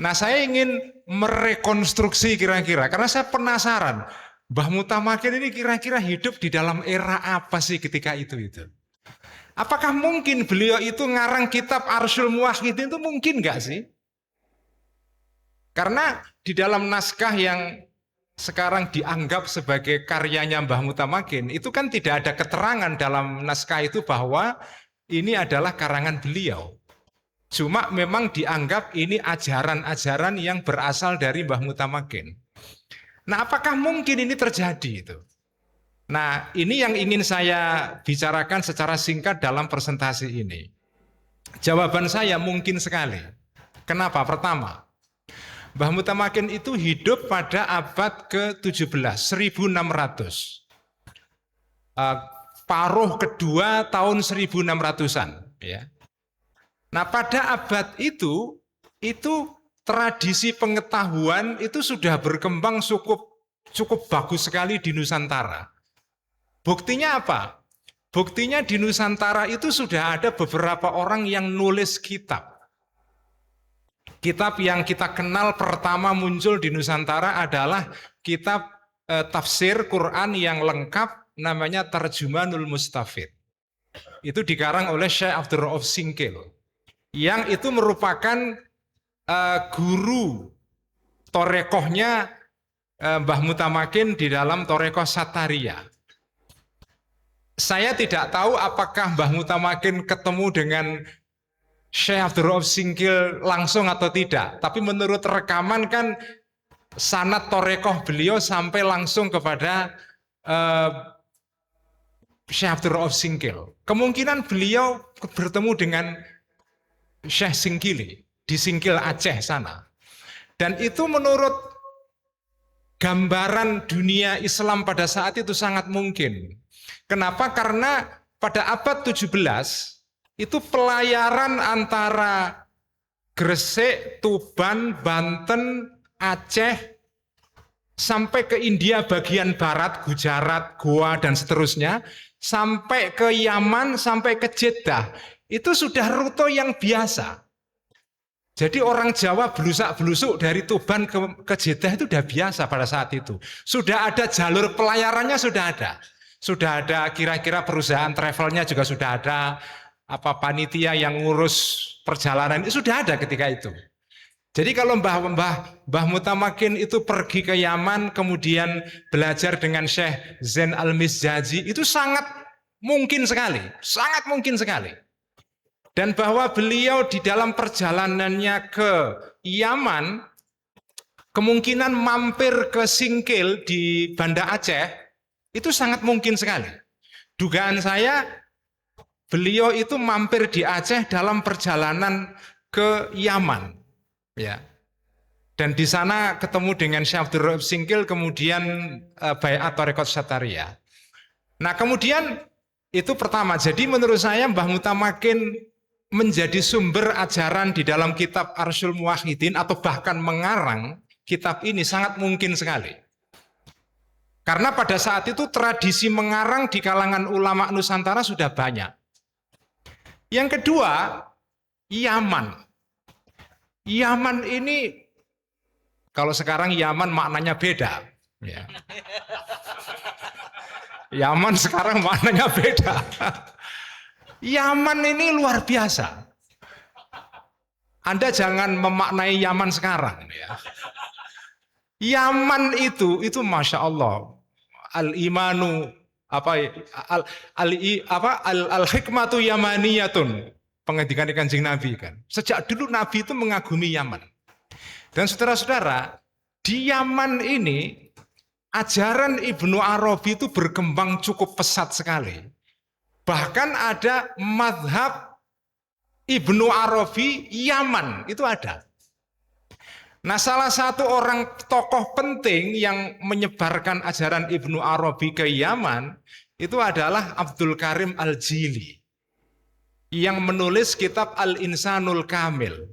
Nah, saya ingin merekonstruksi kira-kira karena saya penasaran Mbah Mutamakin ini kira-kira hidup di dalam era apa sih ketika itu. Apakah mungkin beliau itu ngarang kitab Arsyul Muwahhidin itu mungkin nggak sih? Karena di dalam naskah yang sekarang dianggap sebagai karyanya Mbah Mutamakin, itu kan tidak ada keterangan dalam naskah itu bahwa ini adalah karangan beliau. Cuma memang dianggap ini ajaran-ajaran yang berasal dari Mbah Mutamakin. Nah, apakah mungkin ini terjadi itu? Nah, ini yang ingin saya bicarakan secara singkat dalam presentasi ini. Jawaban saya mungkin sekali. Kenapa? Pertama, Mbah Mutamakin itu hidup pada abad ke-17, 1600. Paruh kedua tahun 1600-an. Ya. Nah, pada abad itu tradisi pengetahuan itu sudah berkembang cukup bagus sekali di Nusantara. Buktinya apa? Buktinya di Nusantara itu sudah ada beberapa orang yang nulis kitab. Kitab yang kita kenal pertama muncul di Nusantara adalah kitab tafsir Quran yang lengkap, namanya Tarjumanul Mustafid. Itu dikarang oleh Syekh Abdul Rauf Singkil, yang itu merupakan guru torekohnya Mbah Mutamakin di dalam torekoh Satariyah. Saya tidak tahu apakah Mbah Mutamakin ketemu dengan Syekh Abdul Rauf Singkil langsung atau tidak. Tapi menurut rekaman kan sanad torekoh beliau sampai langsung kepada Syekh Abdul Rauf Singkil. Kemungkinan beliau bertemu dengan Syekh Singkili di Singkil Aceh sana. Dan itu menurut gambaran dunia Islam pada saat itu sangat mungkin. Kenapa? Karena pada abad 17 itu pelayaran antara Gresik, Tuban, Banten, Aceh sampai ke India bagian barat, Gujarat, Goa dan seterusnya, sampai ke Yaman, sampai ke Jeddah. Itu sudah rute yang biasa. Jadi orang Jawa belusak-belusuk dari Tuban ke Jeddah itu sudah biasa pada saat itu. Sudah ada jalur pelayarannya, sudah ada. Sudah ada kira-kira perusahaan travelnya juga sudah ada, panitia yang ngurus perjalanan itu sudah ada ketika itu. Jadi kalau Mbah Mutamakin itu pergi ke Yaman kemudian belajar dengan Syekh Zain Al-Mizjazi itu sangat mungkin sekali, sangat mungkin sekali. Dan bahwa beliau di dalam perjalanannya ke Yaman kemungkinan mampir ke Singkil di Banda Aceh itu sangat mungkin sekali. Dugaan saya beliau itu mampir di Aceh dalam perjalanan ke Yaman, ya. Dan di sana ketemu dengan Syekh Abdul Rauf Singkil, kemudian baiat Thariqat Satariyah. Nah, kemudian itu pertama. Jadi menurut saya Mbah Mutamakin menjadi sumber ajaran di dalam kitab Arsyul Muwahhidin atau bahkan mengarang kitab ini sangat mungkin sekali. Karena pada saat itu tradisi mengarang di kalangan ulama Nusantara sudah banyak. Yang kedua, Yaman. Yaman ini, kalau sekarang Yaman maknanya beda. Ya. Yaman sekarang maknanya beda. Yaman ini luar biasa. Anda jangan memaknai Yaman sekarang. Ya. Yaman itu Masya Allah. Al-imanu al-hikmatu yamaniyatun, pengendikan Kanjeng Nabi kan. Sejak dulu Nabi itu mengagumi Yaman. Dan saudara-saudara, di Yaman ini ajaran Ibnu Arabi itu berkembang cukup pesat sekali. Bahkan ada mazhab Ibnu Arabi Yaman, itu ada. Nah, salah satu orang tokoh penting yang menyebarkan ajaran Ibnu Arabi ke Yaman itu adalah Abdul Karim Al-Jili yang menulis kitab Al-Insanul Kamil.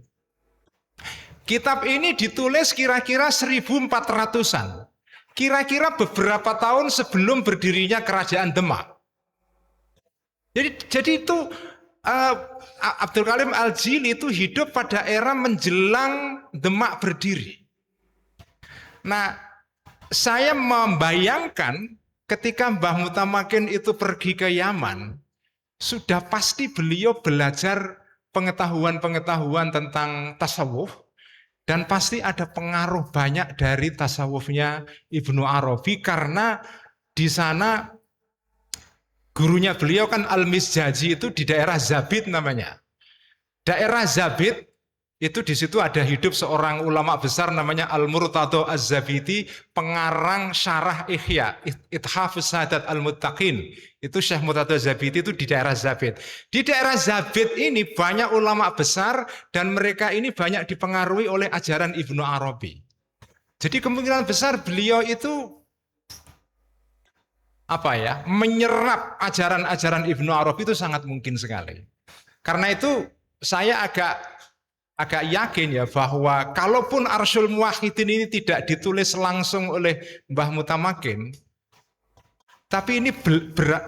Kitab ini ditulis kira-kira 1400-an. Kira-kira beberapa tahun sebelum berdirinya Kerajaan Demak. Jadi itu Abdul Karim Al-Jili itu hidup pada era menjelang Demak berdiri. Nah, saya membayangkan ketika Mbah Mutamakin itu pergi ke Yaman, sudah pasti beliau belajar pengetahuan-pengetahuan tentang tasawuf, dan pasti ada pengaruh banyak dari tasawufnya Ibnu Arabi, karena di sana gurunya beliau kan Al-Mizjazi itu di daerah Zabid namanya. Daerah Zabid itu di situ ada hidup seorang ulama besar namanya Al-Murtado Az-Zabidi, pengarang syarah Ihya, Ithafus Sadat Al-Muttaqin. Itu Syekh Murtado Az-Zabidi itu di daerah Zabid. Di daerah Zabid ini banyak ulama besar dan mereka ini banyak dipengaruhi oleh ajaran Ibnu Arabi. Jadi kemungkinan besar beliau itu menyerap ajaran-ajaran Ibnu Arabi itu sangat mungkin sekali. Karena itu saya agak yakin ya bahwa kalaupun Arsyul Muwahhidin ini tidak ditulis langsung oleh Mbah Mutamakin, tapi ini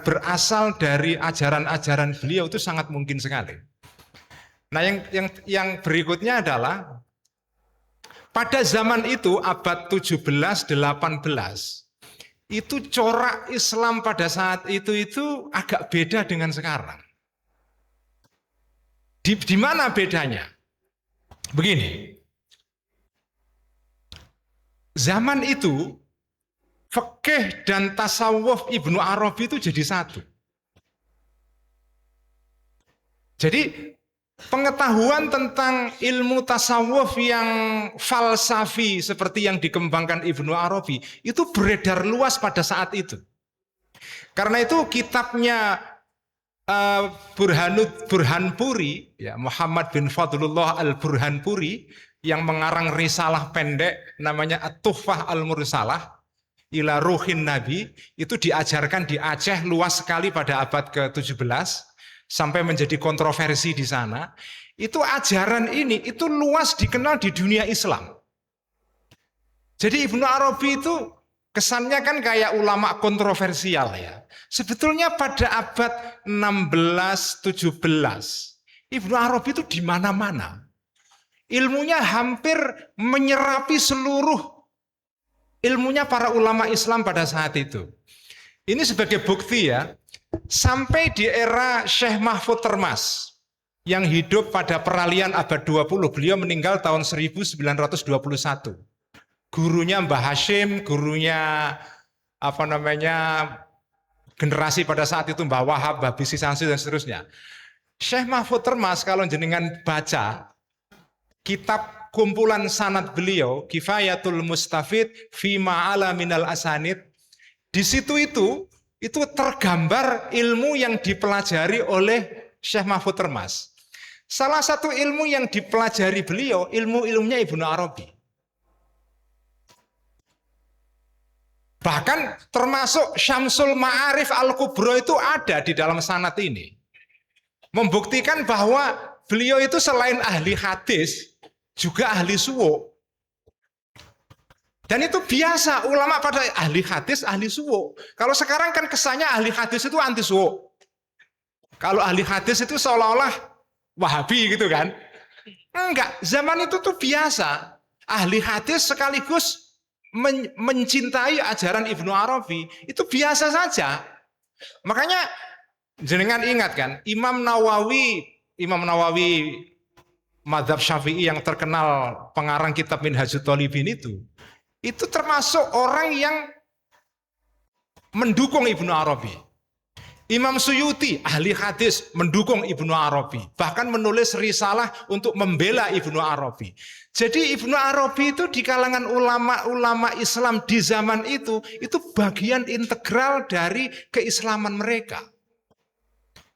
berasal dari ajaran-ajaran beliau itu sangat mungkin sekali. Nah, yang berikutnya adalah pada zaman itu abad 17-18 itu corak Islam pada saat itu agak beda dengan sekarang. Di mana bedanya? Begini, zaman itu fikih dan tasawuf Ibnu Arabi itu jadi satu. Jadi pengetahuan tentang ilmu tasawuf yang falsafi seperti yang dikembangkan Ibnu Arabi itu beredar luas pada saat itu. Karena itu kitabnya Burhanpuri, ya, Muhammad bin Fadlullah Al-Burhanpuri yang mengarang risalah pendek namanya At-Tuhfah Al-Mursalah ila Ruhin Nabi, itu diajarkan di Aceh luas sekali pada abad ke-17 sampai menjadi kontroversi di sana. Itu ajaran ini itu luas dikenal di dunia Islam. Jadi Ibnu Arabi itu kesannya kan kayak ulama kontroversial ya. Sebetulnya pada abad 16-17 Ibnu Arabi itu di mana-mana. Ilmunya hampir menyerapi seluruh ilmunya para ulama Islam pada saat itu. Ini sebagai bukti ya, sampai di era Syekh Mahfud Termas yang hidup pada peralihan abad 20, beliau meninggal tahun 1921. Gurunya Mbah Hashim, gurunya generasi pada saat itu Mbah Wahab, Mbah Bisi Sansi dan seterusnya. Syekh Mahfud Termas kalau jenengan baca kitab kumpulan sanad beliau, Kifayatul Mustafid fi ma'ala minal asanid, di situ itu tergambar ilmu yang dipelajari oleh Syekh Mahfud Termas. Salah satu ilmu yang dipelajari beliau, ilmu-ilmunya Ibnu Arabi. Bahkan termasuk Syamsul Ma'arif Al-Kubro itu ada di dalam sanad ini. Membuktikan bahwa beliau itu selain ahli hadis, juga ahli suwuk. Dan itu biasa, ulama pada ahli hadis, ahli suwuk. Kalau sekarang kan kesannya ahli hadis itu anti suwuk. Kalau ahli hadis itu seolah-olah Wahabi gitu kan. Enggak, zaman itu tuh biasa. Ahli hadis sekaligus mencintai ajaran Ibnu Arabi, itu biasa saja. Makanya jenengan ingat kan, Imam Nawawi Madzhab Syafi'i yang terkenal pengarang kitab Minhajut Thalibin itu termasuk orang yang mendukung Ibnu Arabi. Imam Suyuti ahli hadis mendukung Ibnu Arabi, bahkan menulis risalah untuk membela Ibnu Arabi. Jadi Ibnu Arabi itu di kalangan ulama-ulama Islam di zaman itu bagian integral dari keislaman mereka.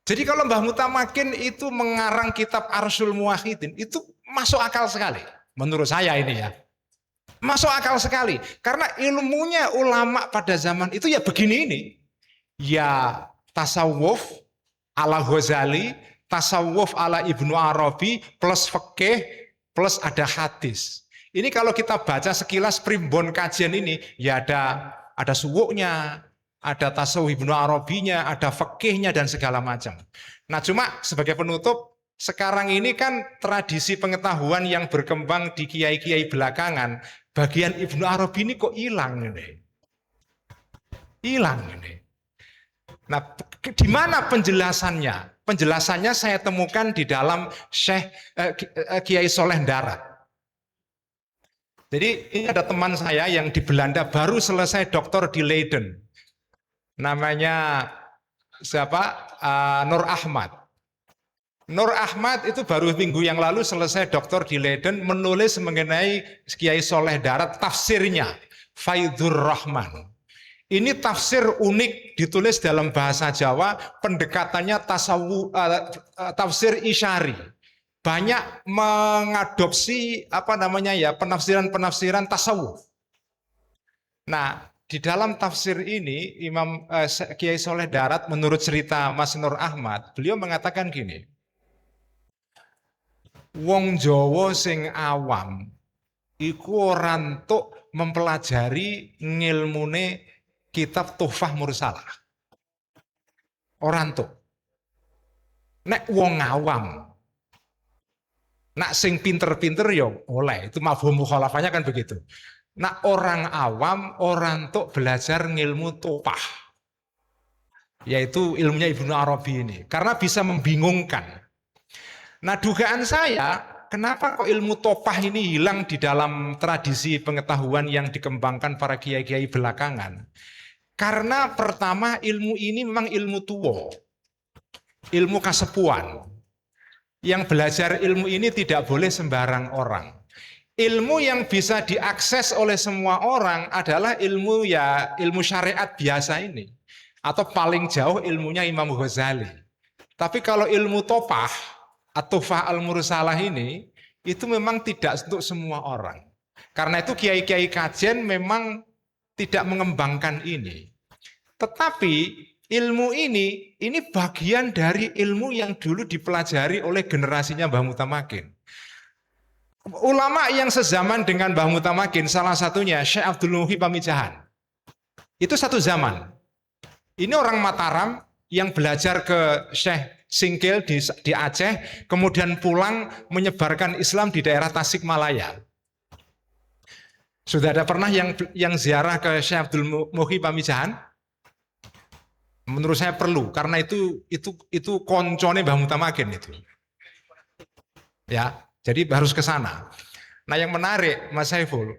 Jadi kalau Mbah Mutamakin itu mengarang kitab Arsyul Muwahhidin, itu masuk akal sekali. Menurut saya ini ya. Masuk akal sekali. Karena ilmunya ulama pada zaman itu ya begini ini. Ya tasawuf ala Ghazali, tasawuf ala Ibnu Arabi, plus fikih, plus ada hadis. Ini kalau kita baca sekilas primbon kajian ini, ya ada suwuknya, ada tasawuf Ibnu Arabinya, ada fikihnya dan segala macam. Nah cuma sebagai penutup, sekarang ini kan tradisi pengetahuan yang berkembang di kiai-kiai belakangan, bagian Ibnu Arabi ini kok hilang ini. Hilang ini. Nah, di mana penjelasannya? Penjelasannya saya temukan di dalam Kiai Soleh Darat. Jadi ini ada teman saya yang di Belanda baru selesai doktor di Leiden. Namanya siapa? Nur Ahmad. Nur Ahmad itu baru minggu yang lalu selesai doktor di Leiden menulis mengenai Kiai Soleh Darat tafsirnya Faidur Rahman. Ini tafsir unik ditulis dalam bahasa Jawa, pendekatannya tafsir isyari. Banyak mengadopsi penafsiran-penafsiran tasawuf. Nah, di dalam tafsir ini Imam Kiai Soleh Darat menurut cerita Mas Nur Ahmad, beliau mengatakan gini. Wong Jawa sing awam iku ora entuk mempelajari ngilmune kitab Tuhfah Mursalah. Ora entuk. Nek wong awam, nak sing pinter-pinter ya oleh, itu mafhum mukhalafahnya kan begitu. Nak orang awam orang entuk belajar ngilmu Tuhfah. Yaitu ilmunya Ibnu Arabi ini, karena bisa membingungkan. Nah, dugaan saya, kenapa kok ilmu topah ini hilang di dalam tradisi pengetahuan yang dikembangkan para kiai-kiai belakangan? Karena pertama, ilmu ini memang ilmu tua, ilmu kasepuan. Yang belajar ilmu ini tidak boleh sembarang orang. Ilmu yang bisa diakses oleh semua orang adalah ilmu syariat biasa ini. Atau paling jauh ilmunya Imam Ghazali. Tapi kalau ilmu topah, At-Tuhfah Al-Mursalah ini, itu memang tidak untuk semua orang. Karena itu kiai-kiai kajian memang tidak mengembangkan ini. Tetapi ilmu ini bagian dari ilmu yang dulu dipelajari oleh generasinya Mbah Mutamakin. Ulama yang sezaman dengan Mbah Mutamakin, salah satunya Syekh Abdul Muhyi Pamijahan. Itu satu zaman. Ini orang Mataram yang belajar ke Syekh Singkil di Aceh, kemudian pulang menyebarkan Islam di daerah Tasikmalaya. Sudah ada pernah yang ziarah ke Syekh Abdul Muhyi Pamijahan? Menurut saya perlu, karena itu koncone Mbah Mutamakin itu. Ya, jadi harus ke sana. Nah, yang menarik Mas Saiful,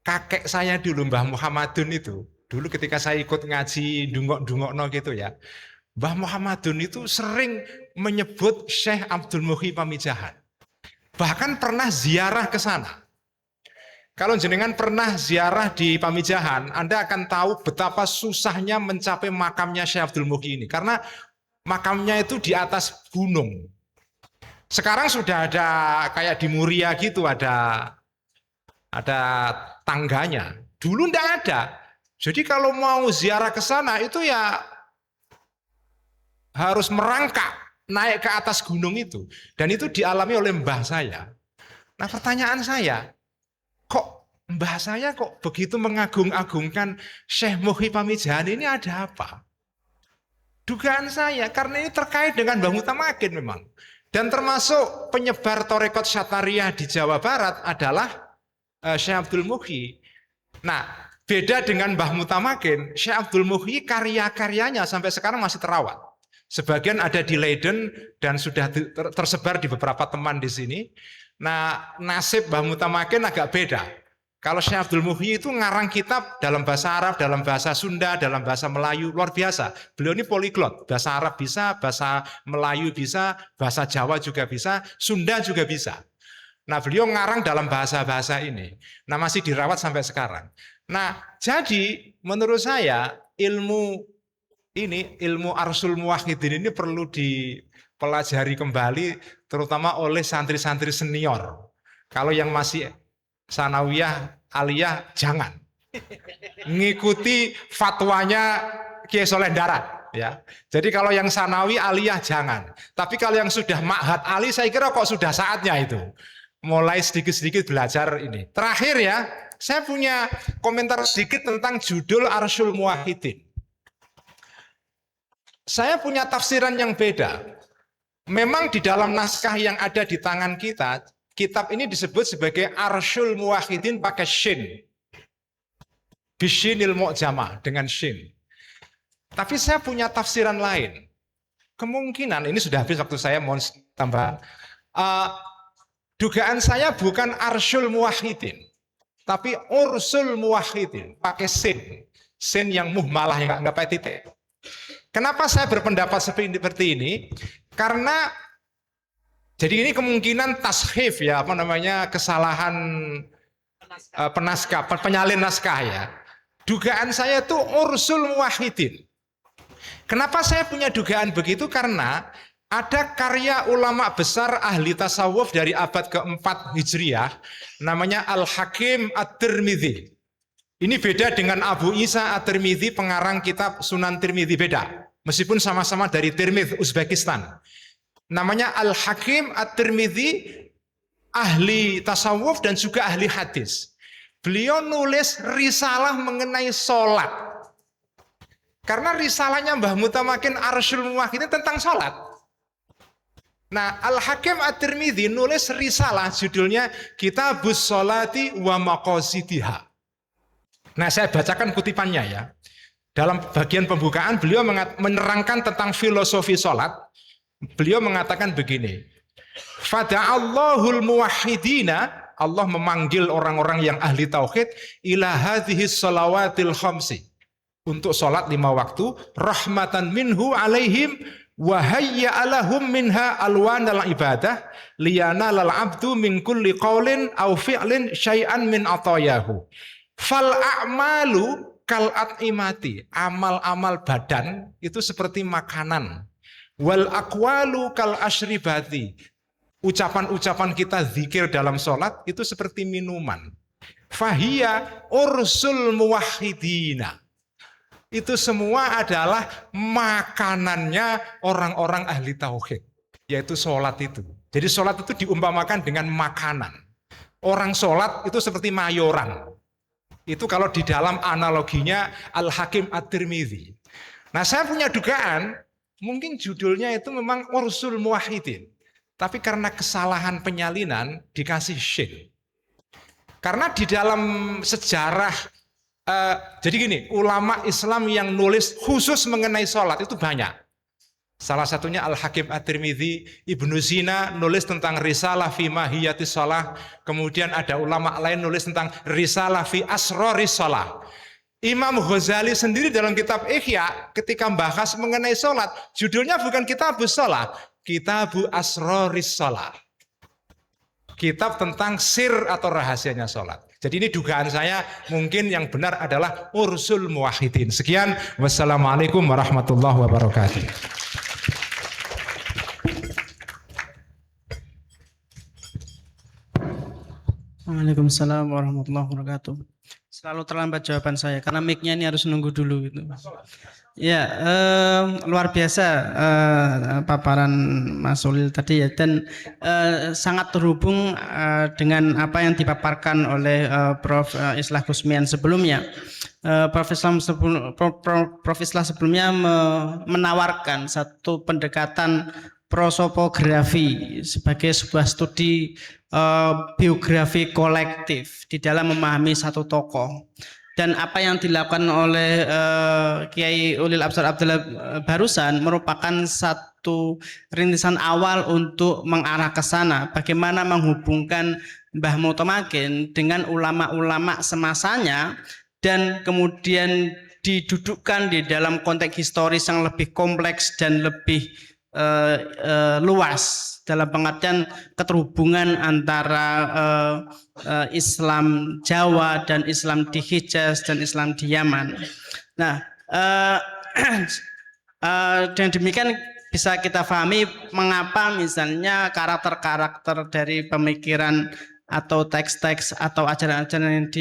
kakek saya dulu Mbah Muhammadun itu, dulu ketika saya ikut ngaji dungok-dungokno gitu ya, Mbah Muhammadun itu sering menyebut Syekh Abdul Muhyi Pamijahan. Bahkan pernah ziarah ke sana. Kalau jenengan pernah ziarah di Pamijahan, Anda akan tahu betapa susahnya mencapai makamnya Syekh Abdul Muhyi ini. Karena makamnya itu di atas gunung. Sekarang sudah ada kayak di Muria gitu, ada tangganya. Dulu enggak ada. Jadi kalau mau ziarah ke sana itu ya harus merangkak naik ke atas gunung itu. Dan itu dialami oleh mbah saya. Nah, pertanyaan saya, kok mbah saya kok begitu mengagung-agungkan Syekh Muhyi Pamijahan, ini ada apa? Dugaan saya, karena ini terkait dengan Mbah Mutamakin memang. Dan termasuk penyebar Thariqat Syatariah di Jawa Barat adalah Syekh Abdul Muhyi. Nah, beda dengan Mbah Mutamakin, Syekh Abdul Muhyi karya-karyanya sampai sekarang masih terawat. Sebagian ada di Leiden dan sudah tersebar di beberapa teman di sini. Nah, nasib Mbah Mutamakin agak beda. Kalau Syekh Abdul Muhyi itu ngarang kitab dalam bahasa Arab, dalam bahasa Sunda, dalam bahasa Melayu, luar biasa. Beliau ini poliglot, bahasa Arab bisa, bahasa Melayu bisa, bahasa Jawa juga bisa, Sunda juga bisa. Nah, beliau ngarang dalam bahasa-bahasa ini. Nah, masih dirawat sampai sekarang. Nah, jadi menurut saya ilmu Arsul Muwahhidin ini perlu dipelajari kembali, terutama oleh santri-santri senior. Kalau yang masih sanawiyah, aliyah, jangan ngikuti fatwanya Kiai Soleh Darat. Ya, jadi kalau yang sanawi, aliyah jangan. Tapi kalau yang sudah ma'had ali, saya kira kok sudah saatnya itu mulai sedikit-sedikit belajar ini. Terakhir ya, saya punya komentar sedikit tentang judul Arsul Muwahhidin. Saya punya tafsiran yang beda. Memang di dalam naskah yang ada di tangan kita, kitab ini disebut sebagai Arsyul Muwahhidin pakai shin. Bishinil mu'jamah dengan shin. Tapi saya punya tafsiran lain. Kemungkinan, ini sudah habis waktu saya, mohon tambah. Dugaan saya bukan Arsyul Muwahhidin, tapi Ursul Muwahhidin pakai shin. Shin yang muhmalah, yang nggak pakai titik. Kenapa saya berpendapat seperti ini? Karena Jadi ini kemungkinan tashif ya, apa namanya, kesalahan penaskah, penyalin naskah ya. Dugaan saya tuh ursul muwahhidin. Kenapa saya punya dugaan begitu? Karena ada karya ulama besar ahli tasawuf dari abad keempat Hijriah, namanya Al-Hakim At-Tirmidzi. Ini beda dengan Abu Isa At-Tirmidzi, pengarang kitab Sunan Tirmidzi, beda. Meskipun sama-sama dari Tirmidz, Uzbekistan. Namanya Al-Hakim At-Tirmidzi, ahli tasawuf dan juga ahli hadis. Beliau nulis risalah mengenai sholat. Karena risalahnya Mbah Mutamakin Arsyul Muwahhidin tentang sholat. Nah, Al-Hakim At-Tirmidzi nulis risalah judulnya Kitabus Sholati wa Maqasidiha. Nah, saya bacakan kutipannya ya. Dalam bagian pembukaan beliau menerangkan tentang filosofi sholat. Beliau mengatakan begini. Fada'allahul muwahhidina, Allah memanggil orang-orang yang ahli tauhid ila hadhis shalawatil khamsi, untuk sholat 5 waktu, rahmatan minhu alaihim wa hayya alahum minha alwanal ibadah liyanalal abdu min kulli qawlin aw fi'lin syai'an min atayahu. Fal a'malu kal at'imati, amal-amal badan itu seperti makanan. Wal aqwalu kal asyribati, ucapan-ucapan kita zikir dalam sholat itu seperti minuman. Fahiyya ursul muwahhidina, itu semua adalah makanannya orang-orang ahli tauhid, yaitu sholat itu. Jadi sholat itu diumpamakan dengan makanan. Orang sholat itu seperti mayoran. Itu kalau di dalam analoginya Al-Hakim At-Tirmidzi. Nah, saya punya dugaan, mungkin judulnya itu memang ursul muwahhidin. Tapi karena kesalahan penyalinan dikasih shin. Karena di dalam sejarah, jadi gini, ulama Islam yang nulis khusus mengenai sholat itu banyak. Salah satunya Al-Hakim At-Tirmidzi, Ibnu Sina nulis tentang risalah fi mahiyatis shalah. Kemudian ada ulama lain nulis tentang risalah fi asroris shalah. Imam Ghazali sendiri dalam kitab Ihya ketika membahas mengenai sholat, judulnya bukan Kitabus Shalah, Kitabu Asroris Shalah. Kitab tentang sir atau rahasianya sholat. Jadi ini dugaan saya, mungkin yang benar adalah ursul muwahhidin. Sekian, wassalamualaikum warahmatullahi wabarakatuh. Waalaikumsalam warahmatullahi wabarakatuh. Selalu terlambat jawaban saya karena mic-nya ini harus nunggu dulu gitu. Ya, luar biasa paparan Mas Solil tadi ya, dan sangat terhubung dengan apa yang dipaparkan oleh Prof. Islah Kusmian sebelumnya. Prof. Islah sebelumnya menawarkan satu pendekatan prosopografi sebagai sebuah studi biografi kolektif di dalam memahami satu tokoh. Dan apa yang dilakukan oleh Kiai Ulil Absar Abdullah barusan merupakan satu rintisan awal untuk mengarah ke sana. Bagaimana menghubungkan Mbah Mutamakin dengan ulama-ulama semasanya dan kemudian didudukkan di dalam konteks historis yang lebih kompleks dan lebih luas dalam pengertian keterhubungan antara Islam Jawa dan Islam di Hijaz dan Islam di Yaman. Nah, dengan demikian bisa kita pahami mengapa misalnya karakter-karakter dari pemikiran atau teks-teks atau ajaran-ajaran yang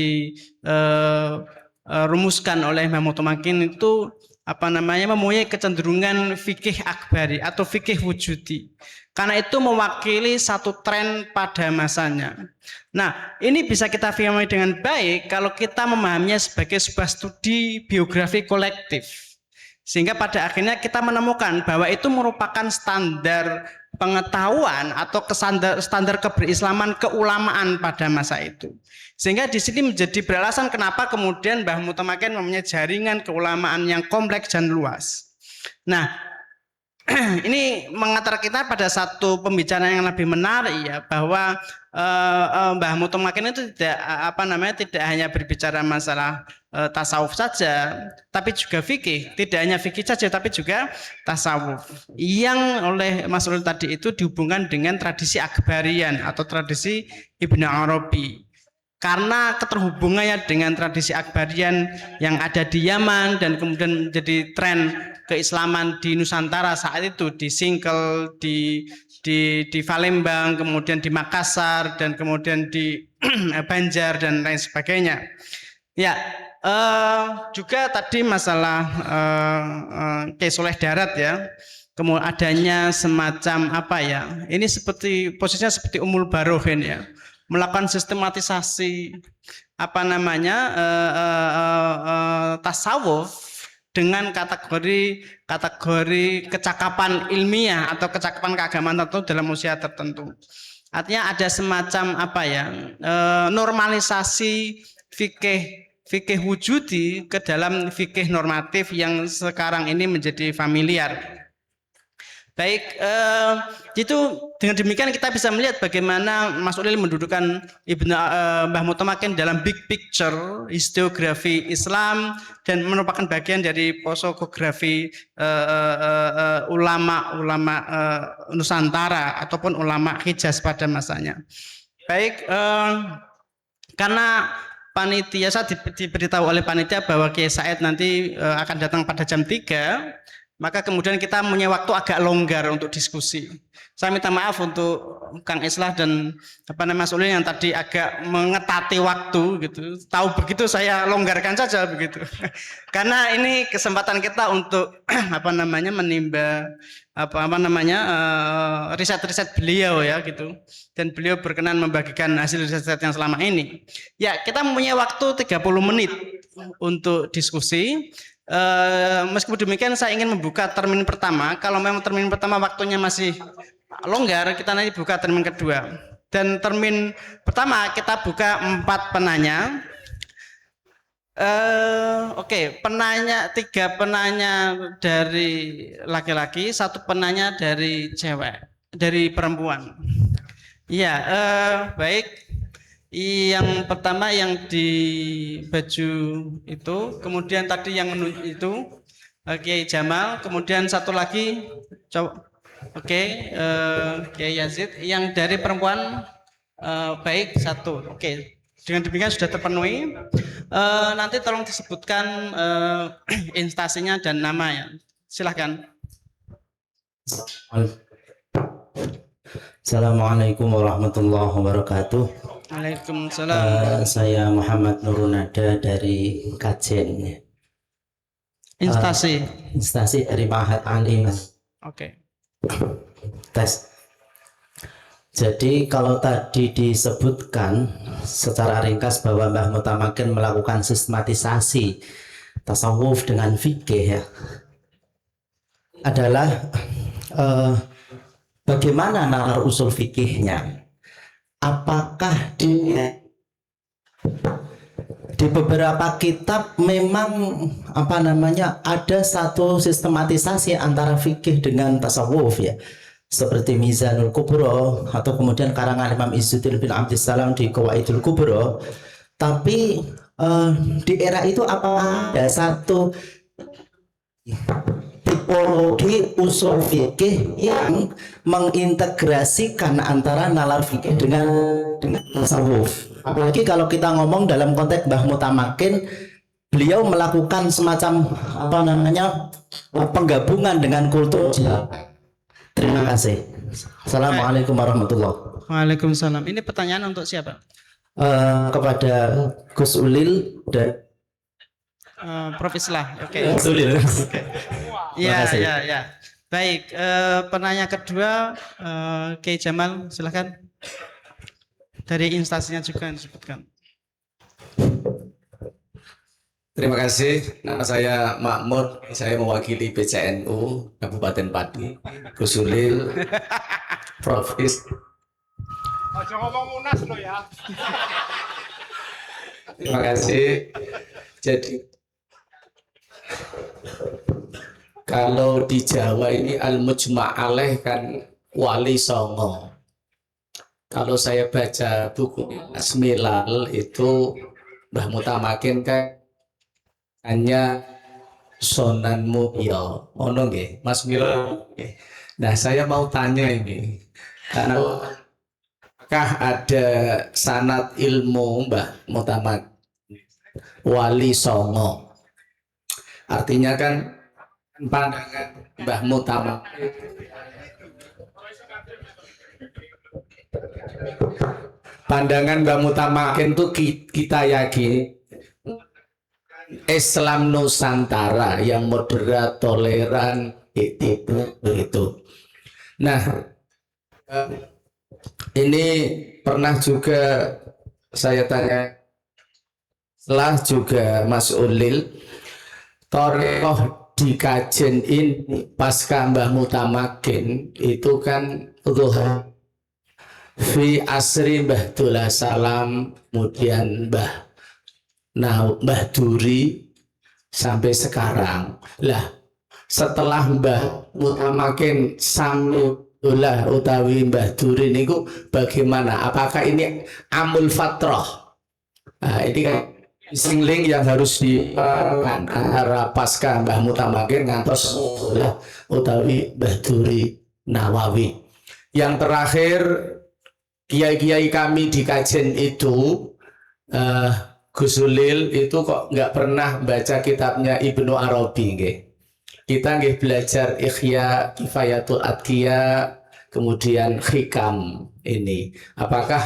dirumuskan oleh Imam Mutamakin itu mempunyai kecenderungan fikih akbari atau fikih wujudi. Karena itu mewakili satu tren pada masanya. Nah, ini bisa kita pahami dengan baik kalau kita memahaminya sebagai sebuah studi biografi kolektif. Sehingga pada akhirnya kita menemukan bahwa itu merupakan standar pengetahuan atau standar keberislaman keulamaan pada masa itu. Sehingga di sini menjadi beralasan kenapa kemudian Mbah Mutamakin mempunyai jaringan keulamaan yang kompleks dan luas. Nah, ini mengantar kita pada satu pembicaraan yang lebih menarik ya, bahwa Mbah Mutamakin itu tidak hanya berbicara masalah tasawuf saja, tapi juga fikih. Tidak hanya fikih saja, tapi juga tasawuf. Yang oleh Mas Ulil tadi itu dihubungkan dengan tradisi Akbarian atau tradisi Ibnu Arabi. Karena keterhubungannya dengan tradisi Akbarian yang ada di Yaman dan kemudian menjadi tren keislaman di Nusantara saat itu, di Singkel, di Palembang, kemudian di Makassar, dan kemudian di Banjar dan lain sebagainya. Ya, juga tadi masalah Kiai Soleh Darat ya, kemudian adanya semacam ini seperti posisinya seperti Ummul Barohin ya, melakukan sistematisasi tasawuf dengan kategori kecakapan ilmiah atau kecakapan keagamaan tertentu dalam usia tertentu. Artinya ada semacam normalisasi fikih wujudi ke dalam fikih normatif yang sekarang ini menjadi familiar. Baik, itu dengan demikian kita bisa melihat bagaimana Mas Ulil mendudukkan Mbah Mutamakin dalam big picture historiografi Islam dan merupakan bagian dari posokografi ulama-ulama Nusantara ataupun ulama Hijaz pada masanya. Baik, karena panitia, saya diberitahu oleh panitia bahwa Kiai Said nanti akan datang pada jam 3. Maka kemudian kita punya waktu agak longgar untuk diskusi. Saya minta maaf untuk Kang Islah dan Mas Ulil yang tadi agak mengetati waktu gitu. Tahu begitu saya longgarkan saja begitu. Karena ini kesempatan kita untuk menimba riset-riset beliau ya gitu. Dan beliau berkenan membagikan hasil riset yang selama ini. Ya, kita mempunyai waktu 30 menit untuk diskusi. Meskipun demikian saya ingin membuka termin pertama. Kalau memang termin pertama waktunya masih longgar, kita nanti buka termin kedua. Dan termin pertama kita buka 4 penanya. Penanya 3 penanya dari laki-laki, 1 penanya dari perempuan. Iya, baik. Yang pertama yang di baju itu, kemudian tadi yang itu Kiai Jamal, kemudian satu lagi Kiai Yazid. Yang dari perempuan baik 1. Dengan demikian sudah terpenuhi. Nanti tolong disebutkan instansinya dan nama ya. Silahkan. Assalamualaikum warahmatullahi wabarakatuh. Waalaikumsalam. Saya Muhammad Nurunada dari Kajen. Instansi dari Ma'had Alim. Tes. Jadi kalau tadi disebutkan secara ringkas bahwa Mbah Mutamakin melakukan sistematisasi tasawuf dengan fikih ya, adalah bagaimana nalar usul fikihnya? Apakah di beberapa kitab memang ada satu sistematisasi antara fikih dengan tasawuf ya, seperti Mizanul Kubro atau kemudian karangan Imam Izzuddin bin Abdissalam di Qawaidul Kubro. Tapi di era itu apa ada satu tipologi usul fikih yang mengintegrasikan antara nalar fikih dengan tasawuf? Apalagi kalau kita ngomong dalam konteks Mbah Mutamakin, beliau melakukan semacam penggabungan dengan kultur Jawa. Terima kasih. Assalamualaikum warahmatullahi wabarakatuh. Waalaikumsalam. Ini pertanyaan untuk siapa? Kepada Gus Ulil dan Prof Islah. Gus Ulil. Ya. Baik, penanya kedua Kiai Jamal, silakan. Dari instansinya juga disebutkan. Terima kasih. Nama saya Makmur. Saya mewakili PCNU Kabupaten Pati. Gus Ulil, Prof Is. Aja ngomong munas lo ya. Terima kasih. Jadi Kalau di Jawa ini al-mujma' alaih kan Wali Songo. Kalau saya baca buku Asmilal itu Mbah Mutamakin kan hanya Sonan Mu'yo, ono nggih, Mas Milo. Nah, saya mau tanya ini, karena apakah ada sanad ilmu Mbah Mutamak Wali Songo? Artinya kan pandangan Mbah Mutamak, pandangan Mbah Mutamakin itu kita yakini Islam Nusantara yang moderat, toleran, itu begitu. Nah, ini pernah juga saya tanya, setelah juga Mas Ulil, Torekoh di kajen ini pasca Mbah Mutamakin itu kan Dhuha fi asri Mbah Dullah Salam, kemudian Mbah Duri sampai sekarang. Lah, setelah Mbah Mutamakin Samudullah utawi Mbah Duri niku bagaimana? Apakah ini amul fatrah? Nah, ini kan singling yang harus dilakukan antara pasca Mbah Mutamakin ngantos Samudullah utawi Mbah Duri Nawawi. Yang terakhir, kiai-kiai kami di kajen itu Gus Ulil itu kok nggak pernah baca kitabnya Ibnu Arabi nggih. Kita nggih belajar Ihya, Kifayatul Adqiya, kemudian Hikam ini. Apakah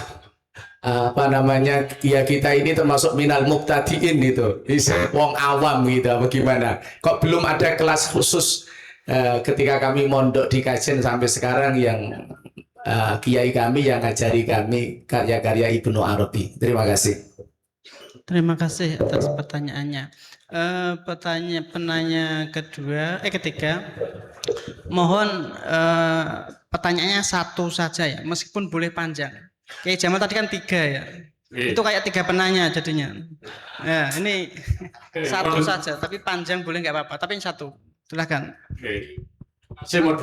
ya kita ini termasuk minal muqtadiin itu, wong awam gitu, bagaimana? Kok belum ada kelas khusus ketika kami mondok di kajen sampai sekarang yang kiai kami yang ngajari kami karya-karya Ibnu Arabi. Terima kasih. Terima kasih atas pertanyaannya. Penanya ketiga, mohon pertanyaannya satu saja ya, meskipun boleh panjang. Kayak Jamal tadi kan 3 ya, itu kayak 3 penanya jadinya. Ya, ini satu saja, tapi panjang boleh nggak apa-apa, tapi satu, silakan. Saya mau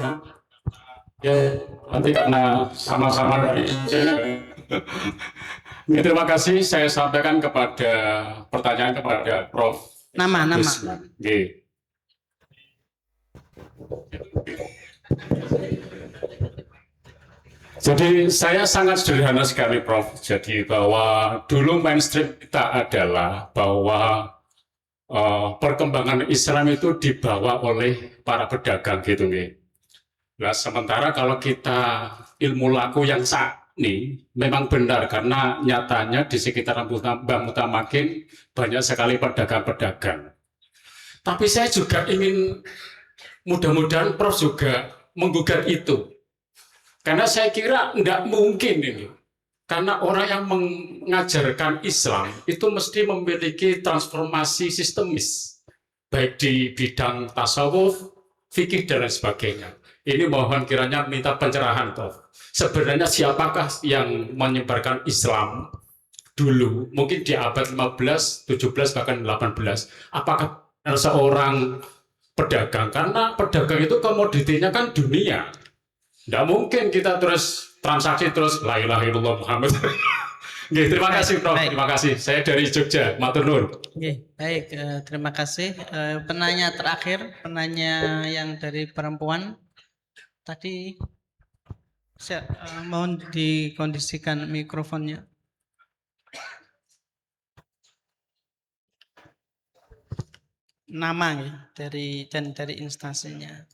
ya nanti karena sama-sama dari ya, terima kasih. Saya sampaikan kepada pertanyaan kepada Prof. Nama. G. Jadi saya sangat sederhana sekali, Prof. Jadi bahwa dulu mainstream kita adalah bahwa perkembangan Islam itu dibawa oleh para pedagang gitu, nggih. Nah, sementara kalau kita ilmu laku yang saat ini memang benar karena nyatanya di sekitar Mbah Mutamakin banyak sekali pedagang-pedagang. Tapi saya juga ingin mudah-mudahan Prof juga menggugat itu. Karena saya kira tidak mungkin ini. Karena orang yang mengajarkan Islam itu mesti memiliki transformasi sistemis. Baik di bidang tasawuf, fikih, dan lain sebagainya. Ini mohon kiranya minta pencerahan, Prof. Sebenarnya siapakah yang menyebarkan Islam dulu, mungkin di abad 15, 17, bahkan 18. Apakah seorang pedagang? Karena pedagang itu komoditinya kan dunia. Tidak mungkin kita terus transaksi terus la ilaha illallah Muhammad. Terima kasih, Prof. Baik. Terima kasih. Saya dari Jogja, matur nuwun. Baik, terima kasih. Penanya terakhir, penanya yang dari perempuan tadi, saya mohon dikondisikan mikrofonnya. Nama ya, dari instansinya.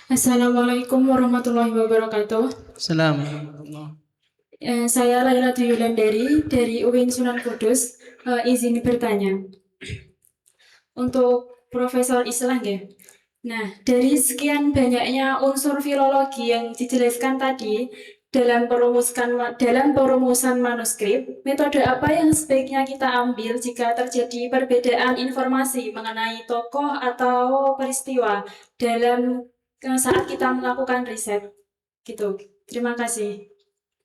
Assalamualaikum warahmatullahi wabarakatuh. Assalamualaikum. Saya Laila Duyulandari dari UIN Sunan Kudus. Izin bertanya untuk Profesor Islah ya. Nah, dari sekian banyaknya unsur filologi yang dijelaskan tadi dalam perumusan manuskrip, metode apa yang sebaiknya kita ambil jika terjadi perbedaan informasi mengenai tokoh atau peristiwa dalam saat kita melakukan riset gitu. Terima kasih.